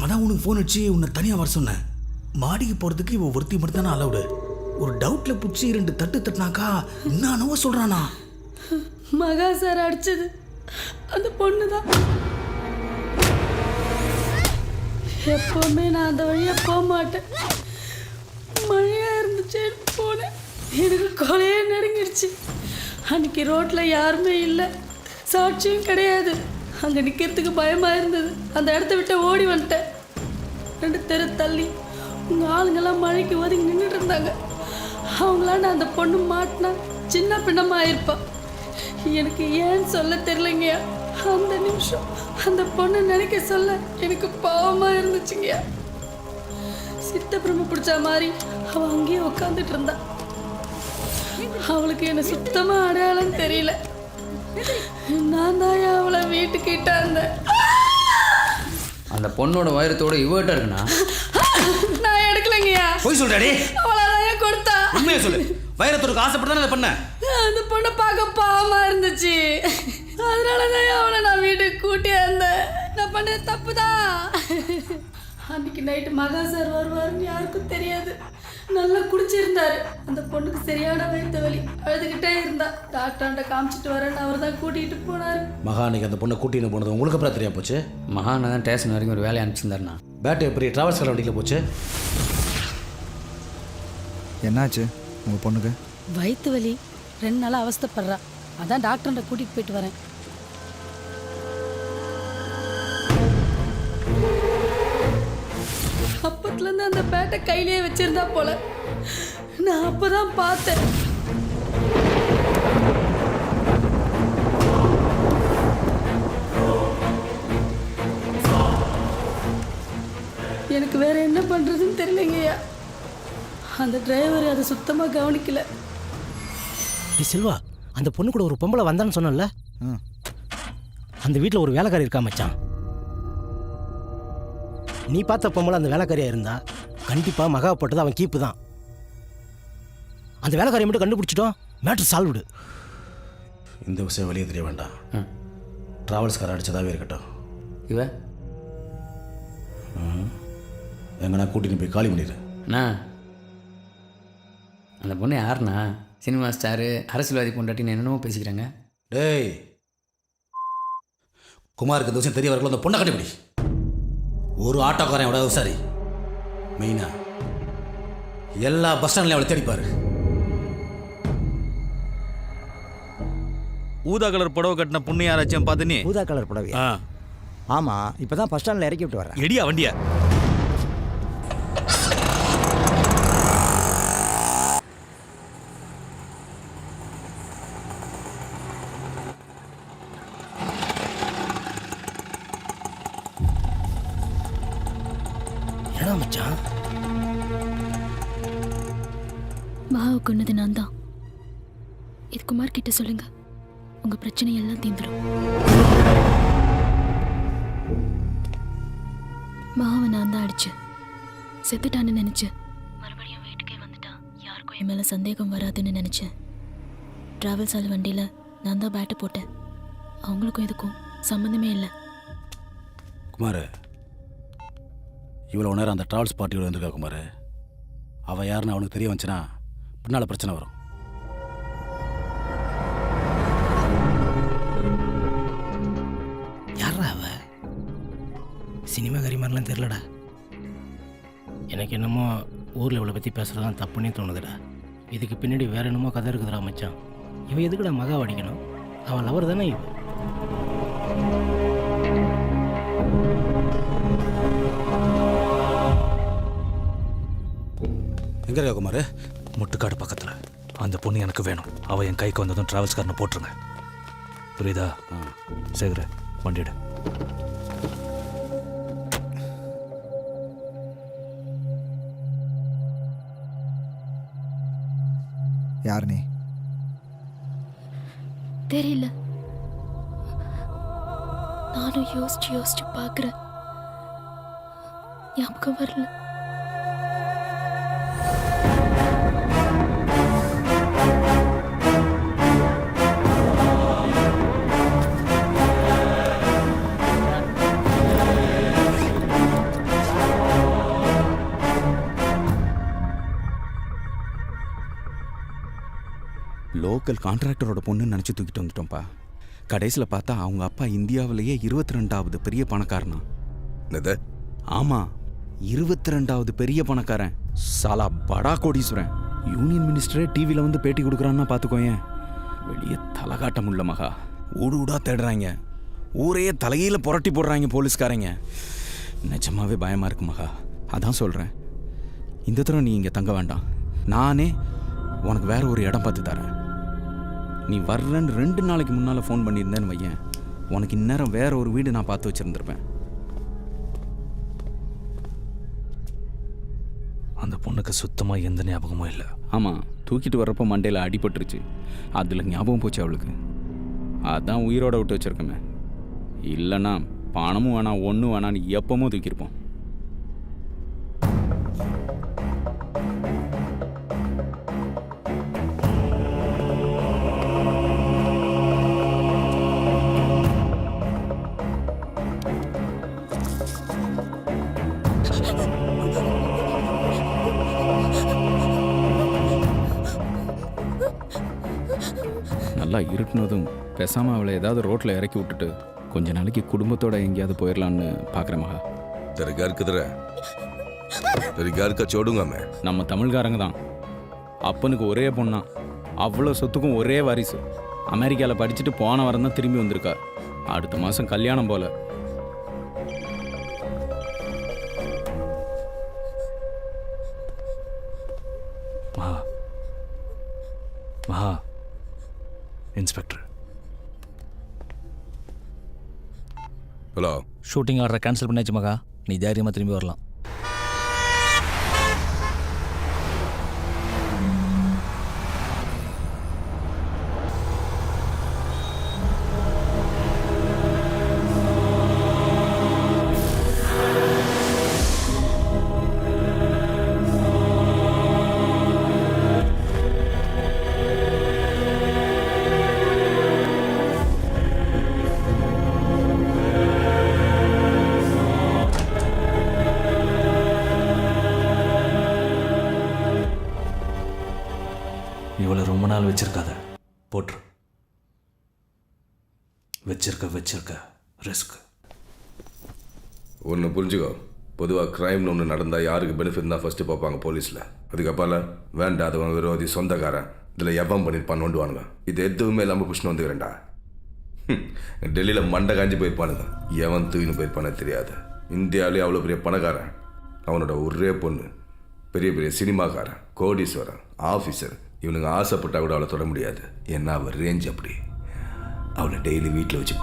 அதான் உனக்கு ஃபோன் அடிச்சு உன்னை தனியாக வர சொன்னேன். மாடிக்கு போகிறதுக்கு இவன் ஒருத்தி மட்டும் தானே அலவுடு. ஒரு டவுட்டில் பிடிச்சி 2 தட்டு தட்டினாக்கா என்னவோ சொல்கிறானா. மகா சார் அடிச்சது அந்த பொண்ணு தான். எப்பவுமே நான் அந்த வழியா போக மாட்டேன். மழையா இருந்துச்சு போனேன். எனக்கு கொலையே நடுங்கிடுச்சு. அன்னைக்கு ரோட்ல யாருமே இல்லை, சாட்சியும் கிடையாது. அங்கே நிற்கிறதுக்கு பயமா இருந்தது. அந்த இடத்த விட்டு ஓடி வந்துட்டேன். 2 தெரு தள்ளி உங்கள் ஆளுங்கெல்லாம் மழைக்கு ஒதுங்கி நின்றுட்டு இருந்தாங்க. அவங்களாண்ட அந்த பொண்ணு மாட்டினா சின்ன பின்னமாக இருப்பான். எனக்கு ஏன்னு சொல்ல தெரியலைங்கய்யா. அந்த நிமிஷம் அந்த பொண்ணை நினைக்க சொல்ல எனக்கு பாவமாக இருந்துச்சுங்கய்யா. சித்த பிரம்ம பிடிச்ச மாதிரி அவள் அங்கேயே உட்காந்துட்டு இருந்தா. அவளுக்கு என்ன சுத்தமாக அடையாளம் தெரியல. நான் தான் அவளை வீட்டுக்கிட்ட இருந்தேன். அந்த பொண்ணோட வைரத்தோட இவர்கிட்ட இருக்குண்ணா. நான் எடுக்கலைங்கய்யா. போய் சொல்றாடி. அவளாதான் கொடுத்தா. உண்மையை சொல்லு. வைரத்தோருக்கு ஆசைப்பட்டு தானே அதை பண்ண. அந்த பொண்ணை பார்க்க பாவமா இருந்துச்சு. அதனாலதான் அவளை நான் வீட்டுக்கு கூட்டி வந்தேன். நான் பண்ணது தப்பு தான். அன்னைக்கு நைட்டு மகா சார் வருவாருன்னு யாருக்கும் தெரியாது. நல்லா குடிச்சிருந்தாரு. அந்த பொண்ணுக்கு சரியான வயிற்று வலி, அழுதுகிட்டே இருந்தா. டாக்டர்கிட்ட காமிச்சிட்டு வரேன்னு அவர் தான் கூட்டிகிட்டு போனார். மகா அன்னைக்கு அந்த பொண்ணை கூட்டின்னு போனது உங்களுக்கு அப்புறம் தெரியா போச்சு? மகானை தான் ஸ்டேஷன் வரைக்கும் ஒரு வேலையை அனுப்பிச்சிருந்தாருண்ணா. பேட்டு எப்படி டிராவல்ஸ் கார வண்டியில் போச்சு? என்னாச்சு உங்கள் பொண்ணுக்கு? வயிற்று வலி 2 நாளாக அவஸ்தைப்படுறா. அதான் டாக்டர்கிட்ட கூட்டிகிட்டு போயிட்டு வரேன். அப்பத்துலேருந்து அந்த பேட்டை கையிலேயே வச்சிருந்தா போல. நான் அப்பதான் பார்த்தேன். எனக்கு வேற என்ன பண்றதுன்னு தெரியலைங்கய்யா. அந்த டிரைவர் அதை சுத்தமாக கவனிக்கல. செல்வா, அந்த பொண்ணு கூட ஒரு பொம்பளை வந்தான்னு சொன்னல, அந்த வீட்டில் ஒரு வேலைக்காரி இருக்கா மச்சான். நீ பார்த்த பொம்பளை அந்த வேலைக்காரியா இருந்தா கண்டிப்பாக மகா போட்டது அவன் கீப்பு தான். அந்த வேலைக்காரியை மட்டும் கண்டுபிடிச்சிட்டோம், மேட்ரு சால்வ்டு. இந்த விஷயம் வெளியே தெரிய வேண்டாம். டிராவல்ஸ் கார் அடிச்சதாவே இருக்கட்டும். இவன் எங்கன்னா கூட்டின்னு போய் காலி பண்ணிடு. அண்ணா, அந்த பொண்ணு யாருண்ணா? சினிமா ஸ்டாரு, அரசியல்வாதி பொண்டாட்டின்னு என்னென்னமோ பேசிக்கிறாங்க. டேய் குமாருக்கு இந்த விஷயம் தெரிய வரக்குள்ள அந்த பொண்ணை கண்டுபிடி. ஒரு ஆட்டோக்காரன் எவ்வளோ விசாரி. மெயினா எல்லா பஸ் ஸ்டாண்ட்லையும் அவளை தேடிப்பாரு. ஊதா கலர் புடவை கட்டின பொண்ணு யாராச்சும் பார்த்து நீ? ஊதா கலர் புடவை? ஆமாம், இப்போ தான் பஸ் ஸ்டாண்டில் இறக்கி விட்டு வரேன். எடியா வண்டியா? என்னடா மச்சான்? மகாவை கொன்னது நான் தான். இது குமார் கிட்ட சொல்லுங்க, உங்க பிரச்சனை எல்லாம் தீந்துடும். மகாவை நான் தான் அடிச்சு செத்துட்டான்னு நினைச்சேன். மறுபடியும் வீட்டுக்கே வந்துட்டான். யாருக்கும் என் மேல சந்தேகம் வராதுன்னு நினைச்சேன். டிராவல்ஸ் ஆள் வண்டியில நான் தான் பேட்டை போட்டேன். அவங்களுக்கும் இதுக்கும் சம்மந்தமே இல்லை. குமார், இவ்வளோ நேரம் அந்த டிராவல்ஸ் பார்ட்டியோட வந்திருக்கா குமார். அவள் யாருன்னு அவனுக்கு தெரிய வந்துச்சுன்னா பின்னால் பிரச்சனை வரும். யாரா அவ? சினிமாக்காரி மாதிரிலாம் தெரிலடா. எனக்கு என்னமோ ஊரில் இவளை பற்றி பேசுகிறதான் தப்புன்னே தோணுதுடா. இதுக்கு பின்னாடி வேற என்னமோ கதை இருக்குதுடா மச்சான். இவன் எதுக்குடா மகா அடிக்கணும்? அவன் லவர் தானே இவன். எங்கே இருக்கா குமார்? முட்டுக்காடு பக்கத்தில். அந்த பொண்ணு எனக்கு வேணும். அவள் என் கைக்கு வந்ததும் டிராவல்ஸ் காரனை போட்டுருங்க. புரியுதா? சேகர வண்டியிட. யார் நீ? தெரியல. நானும் யோசிச்சு பார்க்குறேன். ஞாபகம் வரல. லோக்கல் கான்ட்ராக்டரோட பொண்ணுன்னு நினச்சி தூக்கிட்டு வந்துட்டோம்ப்பா. கடைசியில் பார்த்தா அவங்க அப்பா இந்தியாவிலேயே 22வது பெரிய பணக்காரனா. என்னது? ஆமாம், 22வது பெரிய பணக்காரன். சாலா படா கோடீஸ்வரன். யூனியன் மினிஸ்டரே டிவியில் வந்து பேட்டி கொடுக்குறான்னா பார்த்துக்கோயேன். வெளியே தலை காட்ட முடியல மகா. ஊடு ஊடா தேடுறாங்க, ஊரையே தலையில் புரட்டி போடுறாங்க போலீஸ்காரங்க. நிஜமாவே பயமாக இருக்கு மகா. அதான் சொல்கிறேன், இந்த தடவை நீ இங்கே தங்க வேண்டாம். நானே உனக்கு வேற ஒரு இடம் பார்த்து தரேன். நீ வர்றேன்னு 2 நாளைக்கு முன்னால் ஃபோன் பண்ணியிருந்தேன்னு வையேன், உனக்கு இந்நேரம் வேற ஒரு வீடு நான் பார்த்து வச்சுருந்துருப்பேன். அந்த பொண்ணுக்கு சுத்தமாக எந்த ஞாபகமும் இல்லை. ஆமாம், தூக்கிட்டு வர்றப்போ மண்டையில் அடிபட்டுருச்சு. அதில் ஞாபகம் போச்சு அவளுக்கு. அதான் உயிரோட விட்டு வச்சுருக்கோமே. இல்லைன்னா பணமும் வேணாம் ஒன்றும் வேணான்னு எப்பவும் தூக்கியிருப்போம். நல்லா இருட்டுனதும் பேசாமல் அவளை ஏதாவது ரோட்டில் இறக்கி விட்டுட்டு கொஞ்ச நாளைக்கு குடும்பத்தோட எங்கேயாவது போயிடலான்னு பார்க்குறேன் மகா. சோடுங்காம நம்ம தமிழ்காரங்க தான். அப்பனுக்கு ஒரே பொண்ணா, அவ்வளோ சொத்துக்கும் ஒரே வாரிசு. அமெரிக்காவில் படிச்சுட்டு போன வாரம் தான் திரும்பி வந்திருக்கா. அடுத்த மாதம் கல்யாணம் போல. மகா, மகா, இன்ஸ்பெக்டர். ஹலோ. ஷூட்டிங் ஆர்டரை கேன்சல் பண்ணியாச்சு மகா. நீ தைரியமாக திரும்பி வரலாம். இவளை ரொம்ப நாள் வச்சிருக்காத, போட்டுரு. வச்சிருக்க ரிஸ்க். ஒன்று புரிஞ்சுக்கோ, பொதுவாக க்ரைம்னு ஒன்று நடந்தால் யாருக்கு பெனிஃபிட் தான் ஃபஸ்ட்டு பார்ப்பாங்க போலீஸில். அதுக்கப்புறம் வேண்டாதவன் விரோதி சொந்தக்காரன் இதில் எவன் பண்ணியிருப்பான்னு நோண்டுவானுங்க. இது எதுவுமே இல்லாமல் புஷ்ணு வந்துக்கிறேன்டா. டெல்லியில் மண்டை காஞ்சி போயிருப்பானுங்க, எவன் தூக்கின்னு போயிருப்பானே தெரியாது. இந்தியாவிலே அவ்வளோ பெரிய பணக்காரன், அவனோட ஒரே பொண்ணு பெரிய பெரிய சினிமாக்காரன், கோடீஸ்வரன், ஆஃபீஸர். இவனுங்க ஆசைப்பட்டா கூட அவளை தொட முடியாது. ஏன்னா அவள் ரேஞ்ச் அப்படி. அவளை டெய்லி வீட்டில் வச்சு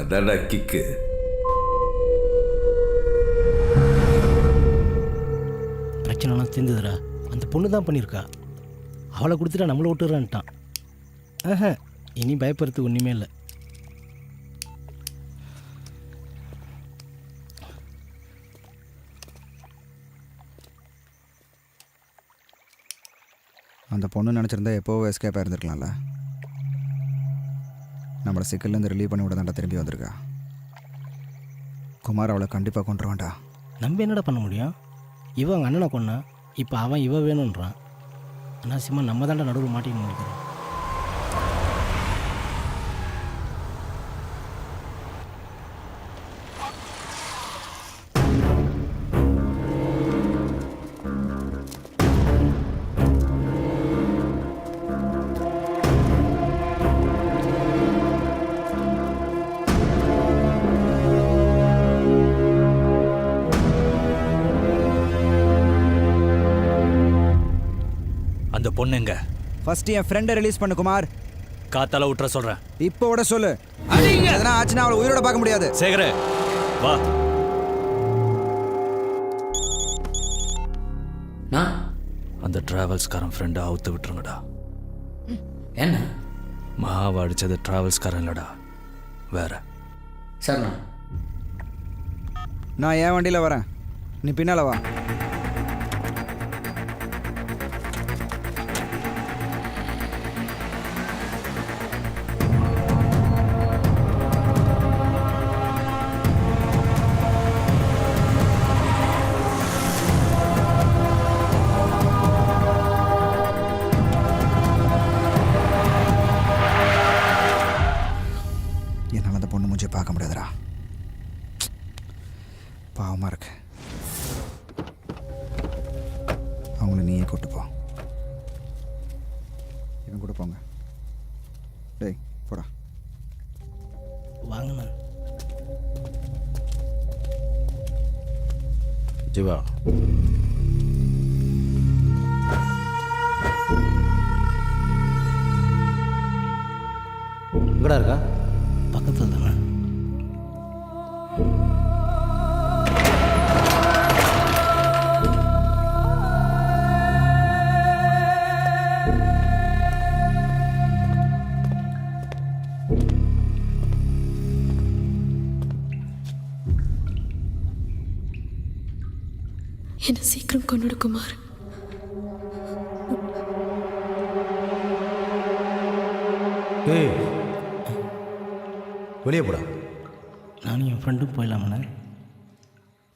அதான்டா கிக்கு. பிரச்சனைலாம் தெரிஞ்சதுடா. அந்த பொண்ணு தான் பண்ணியிருக்கா. அவளை கொடுத்துட்டா நம்மளை விட்டுறான்ட்டான். இனி பயப்படுறதுக்கு ஒன்றுமே இல்லை. அந்த பொண்ணு நினச்சிருந்தா எப்போவோ எஸ்கேப்பாக இருந்திருக்கலாம்ல. நம்மளை சிக்கல்லேருந்து ரிலீவ் பண்ணி விட தாண்டா திரும்பி வந்திருக்கா. குமார் அவளை கண்டிப்பாக கொண்டுருவான்டா. நம்ம என்னடா பண்ண முடியும்? இவன் அவங்க அண்ணனை கொண்டா, இப்போ அவன் இவன் வேணுன்றான். அனாவசியமாக நம்ம தாண்டா நடுவில் மாட்டின்னு நினைக்கிறோம். அந்த பொண்ணுங்க ஃபர்ஸ்ட் என் ஃப்ரெண்டை ரிலீஸ் பண்ணு குமார். காத்தால விட்டுற சொல்கிறேன். இப்போ விட சொல்லு. எதனா ஆச்சுன்னா அவளை உயிரோட பார்க்க முடியாது. சேகர வா. நான் அந்த டிராவல்ஸ்காரன் ஃப்ரெண்டை அவுத்து விட்டுருங்கடா. என்ன? மகாவை அடித்தது டிராவல்ஸ்காரன் இல்லைடா, வேற. சரிண்ணா. நான் என் வண்டியில் வரேன், நீ பின்னால் வா. ஜீவா, எங்கடா இருக்கா? பக்கத்தில் தானே. என்னை சீக்கிரம் கொண்டுடு குமார். ஏய், வெளியே போடா. நானும் என் ஃப்ரெண்டும் போயிடலாமண்ணே.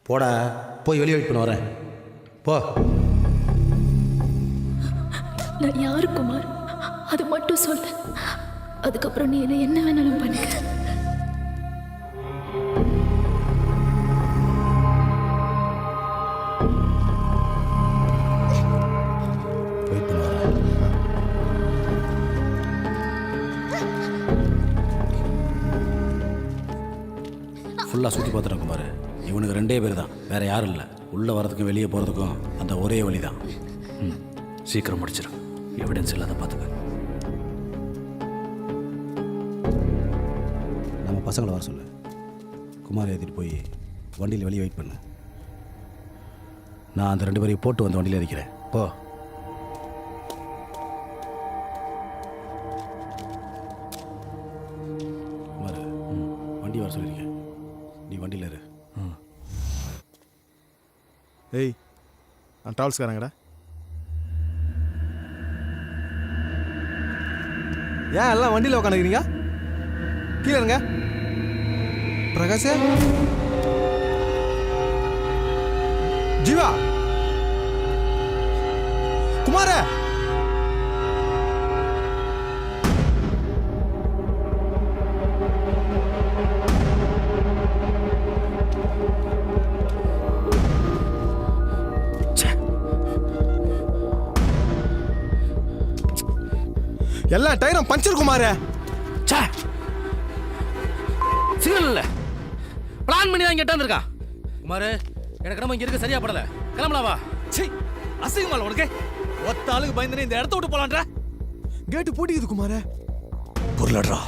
போடா, போய் வெளியே வெயிட் பண்ண வரேன். போ. நான் யாரு குமார், அது மட்டும் சொல்ல. அதுக்கப்புறம் நீ என்ன வேணாலும் பண்ணிக்க. வெயிட் பண்ண வரேன். ஃபுல்லாக சுற்றி பார்த்துட்டேன் குமார். இவனுக்கு 2 பேர் தான், வேறு யாரும் இல்லை. உள்ளே வரதுக்கும் வெளியே போகிறதுக்கும் அந்த ஒரே வழி தான். சீக்கிரம் முடிச்சிடு, எவிடன்ஸ் இல்லாத பார்த்துக்க. நம்ம பசங்களை வர சொல்லு. குமார் ஏற்றிட்டு போய் வண்டியில் வெளியே வெயிட் பண்ணு. நான் அந்த 2 பேரையும் போட்டு வந்து வண்டியில் இருக்கிறேன். போ. குமார், வண்டி வர சொல்லியிருக்கேன். நீ வண்டியில் இரு. ஏய், நான் ட்ராவல்ஸ்காரங்கடா. ஏன் எல்லாம் வண்டியில் உட்காந்துக்கிறீங்க? கீழே இருங்க. பிரகாஷ், ஜீவா, குமார, எல்லா டயரும் பஞ்சர் குமார. சிக்னல் இல்லை, பிளான் பண்ணி தான் இங்கே இருக்கா. குமார், எனக்கு நம்ம இங்கே இருக்க சரியா படல. கிளம்பலாம் வா. சீ, அசிங்கமால உனக்கு. ஒத்த ஆளுக்கு பயந்துனே இந்த இடத்த விட்டு போலான்ற. கேட்டு பூட்டிக்குது குமார. பொருளடா.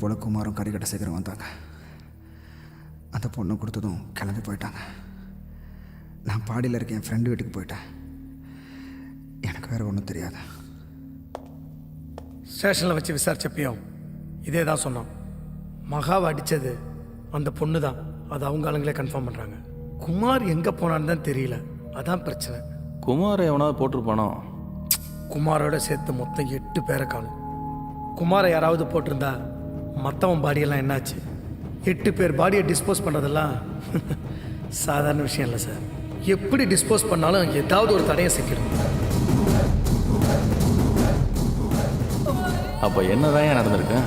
போல் குமாரும் கறிக்கட்டை சீக்கிரம் வந்தாங்க. அந்த பொண்ணை கொடுத்ததும் கிளம்பி போயிட்டாங்க. நான் பாடியில் இருக்க என் ஃப்ரெண்டு வீட்டுக்கு போயிட்டேன். எனக்கு வேறு ஒன்றும் தெரியாது. ஸ்டேஷனில் வச்சு விசாரிச்சப்பையும் இதே தான் சொன்னான். மகாவை அடித்தது அந்த பொண்ணு தான், அது அவங்க ஆளுங்களே கன்ஃபார்ம் பண்ணுறாங்க. குமார் எங்கே போனான்னு தான் தெரியல, அதான் பிரச்சனை. குமாரை எவனாவது போட்டிருப்பானோ? குமாரோட சேர்த்து மொத்தம் 8 பேரை காணும். குமாரை யாராவது போட்டிருந்தா மற்றவன் பாடியெல்லாம் என்னாச்சு? 8 பேர் பாடியை டிஸ்போஸ் பண்ணுறதெல்லாம் சாதாரண விஷயம் இல்லை சார். எப்படி டிஸ்போஸ் பண்ணாலும் ஏதாவது ஒரு தடையை சிக்கிடும். அப்போ என்னதான் நடந்திருக்கு?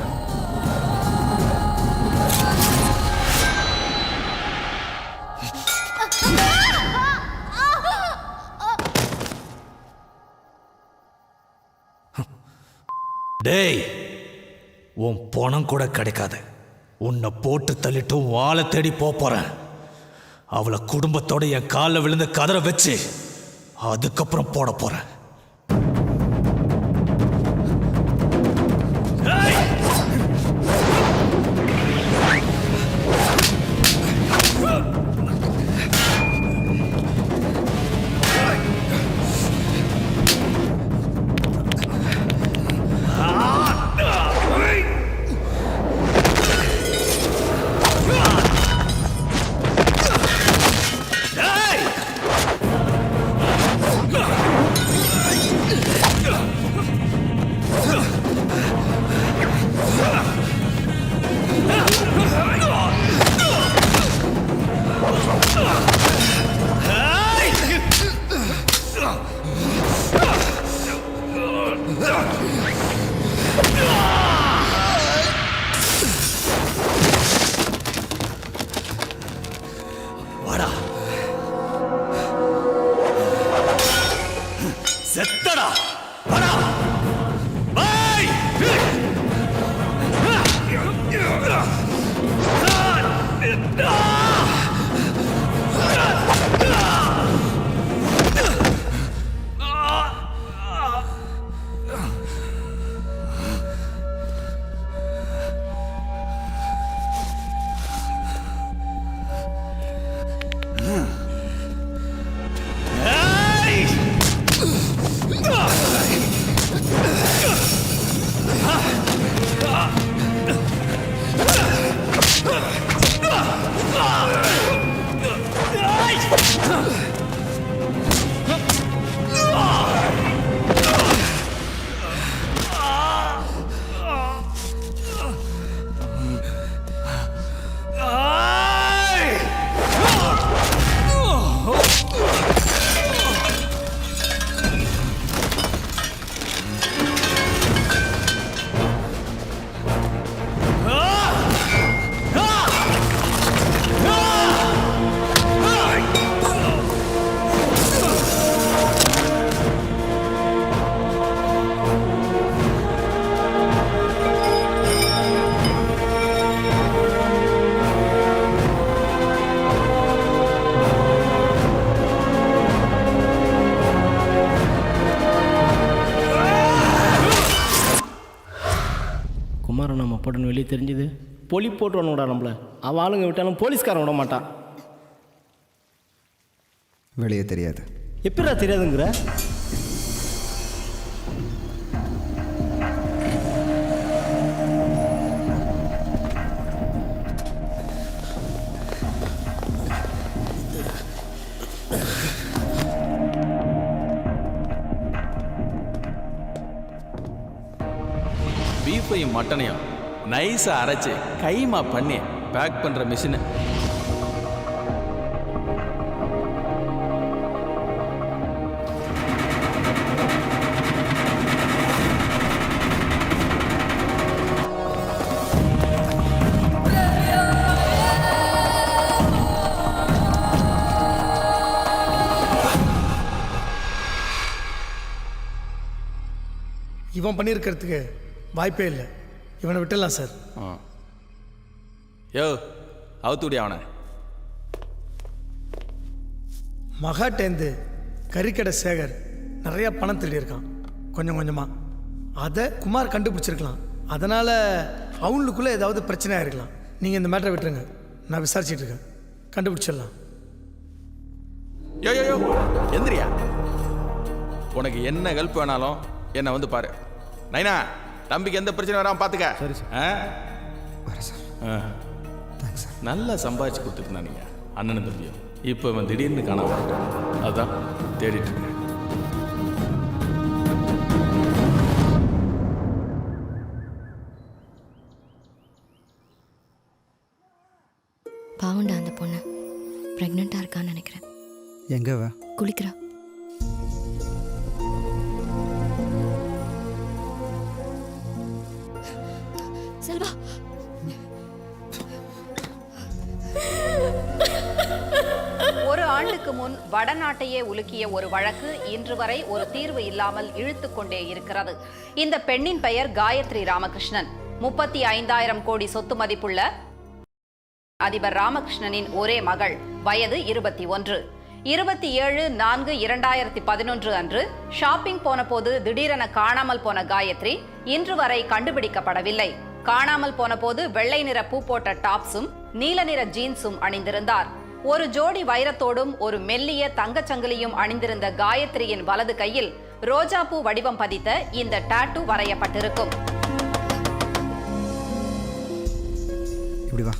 டேய், உன் பணம் கூட கிடைக்காது. உன்னை போட்டு தள்ளிட்டும் வாழை தேடி போறேன். அவளை குடும்பத்தோட என் காலில் விழுந்து கதற வச்சு அதுக்கப்புறம் போட போறேன். வாடா, செத்தடா, வாடா. குமாரை நம்ம போட்டோன்னு வெளியே தெரிஞ்சுது, பொலி போட்டுவானுடா நம்மள. அவன் ஆளுங்க விட்டாலும் போலீஸ்காரன் விட மாட்டான். வெளியே தெரியாது. எப்படிடா தெரியாதுங்கிற? பீஃபையும் மட்டனையும் நைஸாக அரைச்சி கைமா பண்ணி பேக் பண்ணுற மிஷினு. இவன் பண்ணியிருக்கிறதுக்கு வாய்ப்பே இல்லை. இவனை விட்டுடலாம் சார். யோ, அவுத்துடி அவனை. மகாட்டேந்து கறிக்கடை சேகர் நிறையா பணம் திருடியிருக்கான் கொஞ்சம் கொஞ்சமாக. அதை குமார் கண்டுபிடிச்சிருக்கலாம். அதனால் அவங்களுக்குள்ளே ஏதாவது பிரச்சனையாக இருக்கலாம். நீங்கள் இந்த மேட்டரை விட்டுருங்க, நான் விசாரிச்சுட்டு இருக்கேன், கண்டுபிடிச்சிடலாம். யோ யோ யோ, எந்திரியா. உனக்கு என்ன ஹெல்ப் வேணாலும் என்னை வந்து பாரு. நைனா, தம்பிக்கு எந்த பிரச்சனை வராமல் பார்த்துக்க. சரி சார். வரேன் சார். Thanks sir. நல்லா சம்பாதிச்சு கொடுத்துருந்தானுங்க அண்ணனும் தம்பியும். இப்போ இவன் திடீர்னு காணாம போயிட்டான். அதான் தேடிட்டு இருக்கேன். பாவண்டா அந்த பொண்ணு ப்ரெக்னெண்ட்டாக இருக்கான்னு நினைக்கிறேன். எங்கே வா குளிக்கிறா. செல்வா, ஒரு ஆண்டுக்கு முன் வடநாட்டையே உலுக்கிய ஒரு வழக்கு இன்று வரை ஒரு தீர்வு இல்லாமல் இழுத்து கொண்டே இருக்கிறது. இந்த பெண்ணின் பெயர் காயத்ரி ராமகிருஷ்ணன். 35,000 கோடி சொத்து மதிப்புள்ள அதிபர் ராமகிருஷ்ணனின் ஒரே மகள். வயது 21. 27/4/2011 அன்று ஷாப்பிங் போன போது திடீரென காணாமல் போன காயத்ரி இன்று வரை கண்டுபிடிக்கப்படவில்லை. காணாமல் போன போது வெள்ளை நிற பூ போட்ட டாப்ஸும் நீல நிற ஜீன்ஸும் அணிந்திருந்தார். ஒரு ஜோடி வைரத்தோடும் ஒரு மெல்லிய தங்கச்சங்கிலியும் அணிந்திருந்த காயத்ரியின் வலது கையில் ரோஜாப்பூ வடிவம் பதித்த இந்த டாட்டூ வரையப்பட்டிருக்கும். இப்படி வா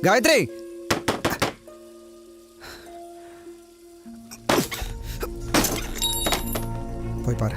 காயத்ரி. போய் பாரு.